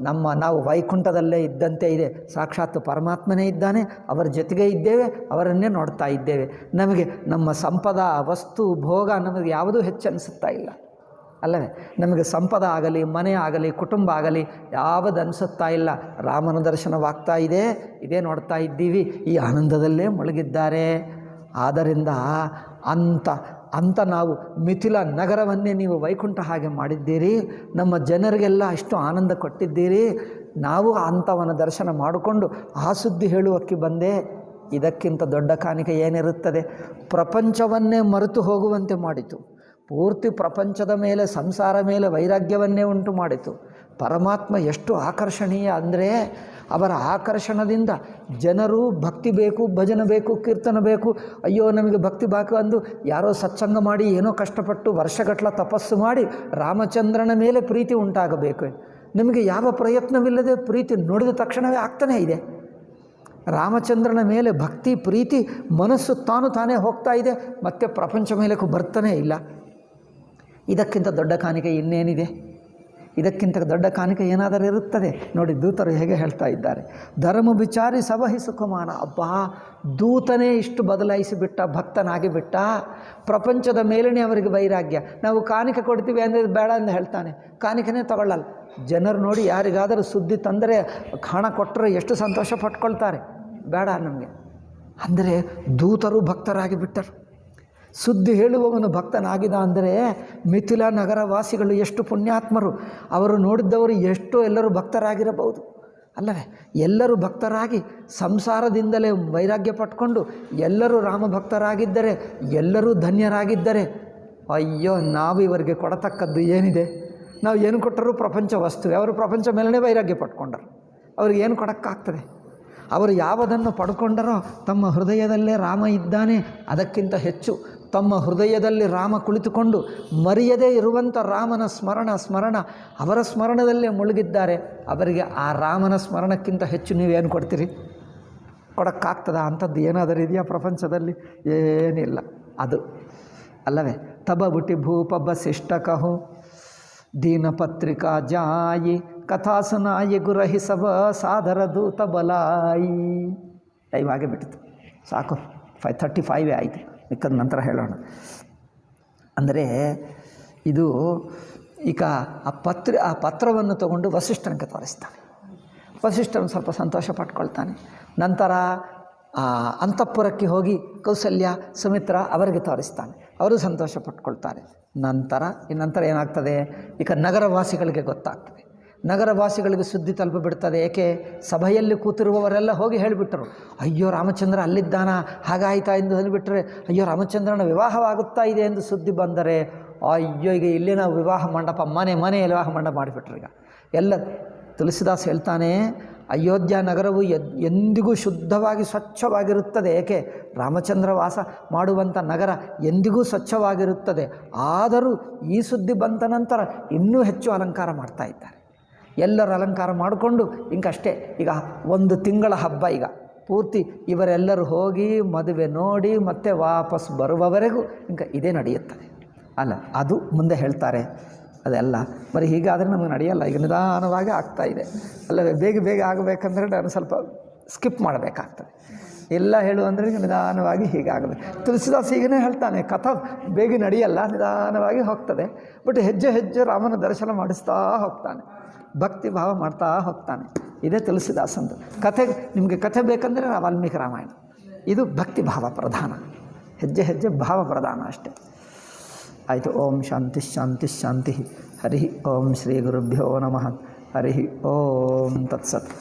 ನಾವು ವೈಕುಂಠದಲ್ಲೇ ಇದ್ದಂತೆ ಇದೆ. ಸಾಕ್ಷಾತ್ ಪರಮಾತ್ಮನೇ ಇದ್ದಾನೆ, ಅವರ ಜೊತೆಗೆ ಇದ್ದೇವೆ, ಅವರನ್ನೇ ನೋಡ್ತಾ ಇದ್ದೇವೆ. ನಮಗೆ ನಮ್ಮ ಸಂಪದ, ವಸ್ತು, ಭೋಗ ನಮಗೆ ಯಾವುದೂ ಹೆಚ್ಚು ಅನಿಸುತ್ತಾ ಇಲ್ಲ ಅಲ್ಲವೇ? ನಮಗೆ ಸಂಪದ ಆಗಲಿ, ಮನೆ ಆಗಲಿ, ಕುಟುಂಬ ಆಗಲಿ ಯಾವುದು ಅನಿಸುತ್ತಾ ಇಲ್ಲ. ರಾಮನ ದರ್ಶನವಾಗ್ತಾ ಇದೆ, ಇದೇ ನೋಡ್ತಾ ಇದ್ದೀವಿ. ಈ ಆನಂದದಲ್ಲೇ ಮುಳುಗಿದ್ದಾರೆ. ಆದ್ದರಿಂದ ಅಂತ ನಾವು ಮಿಥಿಲಾ ನಗರವನ್ನೇ ನೀವು ವೈಕುಂಠ ಹಾಗೆ ಮಾಡಿದ್ದೀರಿ. ನಮ್ಮ ಜನರಿಗೆಲ್ಲ ಅಷ್ಟು ಆನಂದ ಕೊಟ್ಟಿದ್ದೀರಿ. ನಾವು ಅಂಥವನ ದರ್ಶನ ಮಾಡಿಕೊಂಡು ಆ ಸುದ್ದಿ ಹೇಳುವಕ್ಕೆ ಬಂದೆ. ಇದಕ್ಕಿಂತ ದೊಡ್ಡ ಕಾಣಿಕೆ ಏನಿರುತ್ತದೆ? ಪ್ರಪಂಚವನ್ನೇ ಮರೆತು ಹೋಗುವಂತೆ ಮಾಡಿತು. ಪೂರ್ತಿ ಪ್ರಪಂಚದ ಮೇಲೆ, ಸಂಸಾರ ಮೇಲೆ ವೈರಾಗ್ಯವನ್ನೇ ಉಂಟು ಮಾಡಿತು. ಪರಮಾತ್ಮ ಎಷ್ಟು ಆಕರ್ಷಣೀಯ ಅಂದರೆ, ಅವರ ಆಕರ್ಷಣದಿಂದ ಜನರು ಭಕ್ತಿ ಬೇಕು, ಭಜನೆ ಬೇಕು, ಕೀರ್ತನ ಬೇಕು. ಅಯ್ಯೋ ನಮಗೆ ಭಕ್ತಿ ಬೇಕು ಅಂದು ಯಾರೋ ಸತ್ಸಂಗ ಮಾಡಿ ಏನೋ ಕಷ್ಟಪಟ್ಟು ವರ್ಷಗಟ್ಟಲ ತಪಸ್ಸು ಮಾಡಿ ರಾಮಚಂದ್ರನ ಮೇಲೆ ಪ್ರೀತಿ ಉಂಟಾಗಬೇಕು. ನಿಮಗೆ ಯಾವ ಪ್ರಯತ್ನವಿಲ್ಲದೆ ಪ್ರೀತಿ ನೋಡಿದ ತಕ್ಷಣವೇ ಆಗ್ತಾನೇ ಇದೆ. ರಾಮಚಂದ್ರನ ಮೇಲೆ ಭಕ್ತಿ ಪ್ರೀತಿ ಮನಸ್ಸು ತಾನೇ ಹೋಗ್ತಾ ಇದೆ, ಮತ್ತು ಪ್ರಪಂಚ ಮೇಲಕ್ಕೂ ಬರ್ತಾನೇ ಇಲ್ಲ. ಇದಕ್ಕಿಂತ ದೊಡ್ಡ ಕಾಣಿಕೆ ಇನ್ನೇನಿದೆ? ಇದಕ್ಕಿಂತ ದೊಡ್ಡ ಕಾಣಿಕೆ ಏನಾದರೂ ಇರುತ್ತದೆ? ನೋಡಿ ದೂತರು ಹೇಗೆ ಹೇಳ್ತಾ ಇದ್ದಾರೆ, ಧರ್ಮ ವಿಚಾರಿ ಸಭಹಿ ಸುಖಮಾನ. ಅಬ್ಬಾ, ದೂತನೇ ಇಷ್ಟು ಬದಲಾಯಿಸಿಬಿಟ್ಟ, ಭಕ್ತನಾಗಿ ಬಿಟ್ಟ. ಪ್ರಪಂಚದ ಮೇಲೇ ಅವರಿಗೆ ವೈರಾಗ್ಯ. ನಾವು ಕಾಣಿಕೆ ಕೊಡ್ತೀವಿ ಅಂದರೆ ಬೇಡ ಅಂತ ಹೇಳ್ತಾನೆ, ಕಾಣಿಕೆನೇ ತಗೊಳ್ಳಲ್ಲ. ಜನರು ನೋಡಿ ಯಾರಿಗಾದರೂ ಸುದ್ದಿ ತಂದರೆ ಹಣ ಕೊಟ್ಟರೆ ಎಷ್ಟು ಸಂತೋಷ ಪಟ್ಕೊಳ್ತಾರೆ, ಬೇಡ ನಮಗೆ. ಅಂದರೆ ದೂತರು ಭಕ್ತರಾಗಿ ಬಿಟ್ಟರು. ಸುದ್ದಿ ಹೇಳುವವನು ಭಕ್ತನಾಗಿದ ಅಂದರೆ ಮಿಥಿಲಾ ನಗರವಾಸಿಗಳು ಎಷ್ಟು ಪುಣ್ಯಾತ್ಮರು, ಅವರು ನೋಡಿದ್ದವರು ಎಷ್ಟೋ ಎಲ್ಲರೂ ಭಕ್ತರಾಗಿರಬಹುದು ಅಲ್ಲವೇ? ಎಲ್ಲರೂ ಭಕ್ತರಾಗಿ ಸಂಸಾರದಿಂದಲೇ ವೈರಾಗ್ಯ ಪಟ್ಕೊಂಡು ಎಲ್ಲರೂ ರಾಮಭಕ್ತರಾಗಿದ್ದರೆ, ಎಲ್ಲರೂ ಧನ್ಯರಾಗಿದ್ದರೆ, ಅಯ್ಯೋ ನಾವು ಇವರಿಗೆ ಕೊಡತಕ್ಕದ್ದು ಏನಿದೆ? ನಾವು ಏನು ಕೊಟ್ಟರೂ ಪ್ರಪಂಚ ವಸ್ತುವೆ. ಅವರು ಪ್ರಪಂಚ ಮೇಲೇ ವೈರಾಗ್ಯ ಪಟ್ಕೊಂಡರು, ಅವ್ರಿಗೆ ಏನು ಕೊಡೋಕ್ಕಾಗ್ತದೆ? ಅವರು ಯಾವುದನ್ನು ಪಡ್ಕೊಂಡರೋ ತಮ್ಮ ಹೃದಯದಲ್ಲೇ ರಾಮ ಇದ್ದಾನೆ, ಅದಕ್ಕಿಂತ ಹೆಚ್ಚು ತಮ್ಮ ಹೃದಯದಲ್ಲಿ ರಾಮ ಕುಳಿತುಕೊಂಡು ಮರೆಯದೇ ಇರುವಂಥ ರಾಮನ ಸ್ಮರಣ ಅವರ ಸ್ಮರಣದಲ್ಲೇ ಮುಳುಗಿದ್ದಾರೆ. ಅವರಿಗೆ ಆ ರಾಮನ ಸ್ಮರಣಕ್ಕಿಂತ ಹೆಚ್ಚು ನೀವೇನು ಕೊಡ್ತೀರಿ? ಕೊಡೋಕ್ಕಾಗ್ತದ? ಅಂಥದ್ದು ಏನಾದರೂ ಇದೆಯಾ ಪ್ರಪಂಚದಲ್ಲಿ? ಏನಿಲ್ಲ. ಅದು ಅಲ್ಲವೇ? ತಬ ಬುಟಿ ಭೂಪಬ್ಬ ಶಿಷ್ಟ ಕಹು ದೀನ ಪತ್ರಿಕಾ ಜಾಯಿ ಕಥಾ ಸುನಾಯಿ ಗುರಹಿ ಸಬ ಸಾದರ ದೂತ ಬಲಾಯಿ. ಟೈಮ್ ಆಗೇ ಬಿಟ್ಟಿತ್ತು, ಸಾಕು. 5:35 ಆಯಿತು, ಮಿಕ್ಕದ ನಂತರ ಹೇಳೋಣ. ಅಂದರೆ ಇದು ಈಗ ಆ ಪತ್ರವನ್ನು ತಗೊಂಡು ವಸಿಷ್ಠನಿಗೆ ತೋರಿಸ್ತಾನೆ. ವಸಿಷ್ಠನು ಸ್ವಲ್ಪ ಸಂತೋಷ ಪಟ್ಕೊಳ್ತಾನೆ. ನಂತರ ಅಂತಃಪುರಕ್ಕೆ ಹೋಗಿ ಕೌಸಲ್ಯ ಸುಮಿತ್ರ ಅವರಿಗೆ ತೋರಿಸ್ತಾನೆ, ಅವರು ಸಂತೋಷ ಪಟ್ಕೊಳ್ತಾರೆ. ನಂತರ ಏನಾಗ್ತದೆ? ಈಗ ನಗರವಾಸಿಗಳಿಗೆ ಗೊತ್ತಾಗ್ತದೆ. ನಗರವಾಸಿಗಳಿಗೆ ಸುದ್ದಿ ತಲುಪಿಬಿಡ್ತದೆ. ಏಕೆ? ಸಭೆಯಲ್ಲಿ ಕೂತಿರುವವರೆಲ್ಲ ಹೋಗಿ ಹೇಳಿಬಿಟ್ಟರು, ಅಯ್ಯೋ ರಾಮಚಂದ್ರ ಅಲ್ಲಿದ್ದಾನ, ಹಾಗಾಯ್ತಾ ಎಂದು ಹೇಳಿಬಿಟ್ರೆ, ಅಯ್ಯೋ ರಾಮಚಂದ್ರನ ವಿವಾಹವಾಗುತ್ತಾ ಇದೆ ಎಂದು ಸುದ್ದಿ ಬಂದರೆ, ಅಯ್ಯೋ ಈಗ ಇಲ್ಲಿನ ವಿವಾಹ ಮಂಟಪ ಮನೆ ವಿವಾಹ ಮಂಟಪ ಮಾಡಿಬಿಟ್ರು. ಈಗ ಎಲ್ಲ ತುಳಸಿದಾಸ್ ಹೇಳ್ತಾನೆ, ಅಯೋಧ್ಯ ನಗರವು ಎಂದಿಗೂ ಶುದ್ಧವಾಗಿ ಸ್ವಚ್ಛವಾಗಿರುತ್ತದೆ. ಏಕೆ? ರಾಮಚಂದ್ರ ವಾಸ ಮಾಡುವಂಥ ನಗರ ಎಂದಿಗೂ ಸ್ವಚ್ಛವಾಗಿರುತ್ತದೆ. ಆದರೂ ಈ ಸುದ್ದಿ ಬಂದ ನಂತರ ಇನ್ನೂ ಹೆಚ್ಚು ಅಲಂಕಾರ ಮಾಡ್ತಾ ಇದ್ದಾರೆ. ಎಲ್ಲರೂ ಅಲಂಕಾರ ಮಾಡಿಕೊಂಡು ಇಂಕಷ್ಟೇ. ಈಗ 1 ತಿಂಗಳ ಹಬ್ಬ, ಈಗ ಪೂರ್ತಿ ಇವರೆಲ್ಲರೂ ಹೋಗಿ ಮದುವೆ ನೋಡಿ ಮತ್ತೆ ವಾಪಸ್ ಬರುವವರೆಗೂ ಇದೇ ನಡೆಯುತ್ತದೆ ಅಲ್ಲ. ಅದು ಮುಂದೆ ಹೇಳ್ತಾರೆ. ಅದೆಲ್ಲ ಬರೀ ಹೀಗಾದರೆ ನಮಗೆ ನಡೆಯಲ್ಲ. ಈಗ ನಿಧಾನವಾಗಿ ಆಗ್ತಾಯಿದೆ ಅಲ್ಲವೇ? ಬೇಗ ಆಗಬೇಕಂದ್ರೆ ನಾನು ಸ್ವಲ್ಪ ಸ್ಕಿಪ್ ಮಾಡಬೇಕಾಗ್ತದೆ. ಎಲ್ಲ ಹೇಳುವಂದರೆ ಈಗ ನಿಧಾನವಾಗಿ ಹೀಗಾಗಬೇಕು. ತುಳಸಿದಾಸ್ ಹೀಗೇ ಹೇಳ್ತಾನೆ, ಕಥಾ ಬೇಗ ನಡೆಯಲ್ಲ, ನಿಧಾನವಾಗಿ ಹೋಗ್ತದೆ. ಬಟ್ ಹೆಜ್ಜೆ ರಾಮನ ದರ್ಶನ ಮಾಡಿಸ್ತಾ ಹೋಗ್ತಾನೆ, ಭಕ್ತಿ ಭಾವ ಮಾಡ್ತಾ ಹೋಗ್ತಾನೆ. ಇದೇ ತುಳಸಿದಾಸಂದು ಕಥೆ. ನಿಮಗೆ ಕಥೆ ಬೇಕಂದರೆ ವಾಲ್ಮೀಕಿ ರಾಮಾಯಣ. ಇದು ಭಕ್ತಿ ಭಾವ ಪ್ರಧಾನ, ಹೆಜ್ಜೆ ಭಾವ ಪ್ರಧಾನ ಅಷ್ಟೇ. ಆಯಿತು. ಓಂ ಶಾಂತಿ. ಹರಿ ಓಂ ಶ್ರೀ ಗುರುಭ್ಯೋ ನಮಃ. ಹರಿ ಓಂ ತತ್ಸತ್.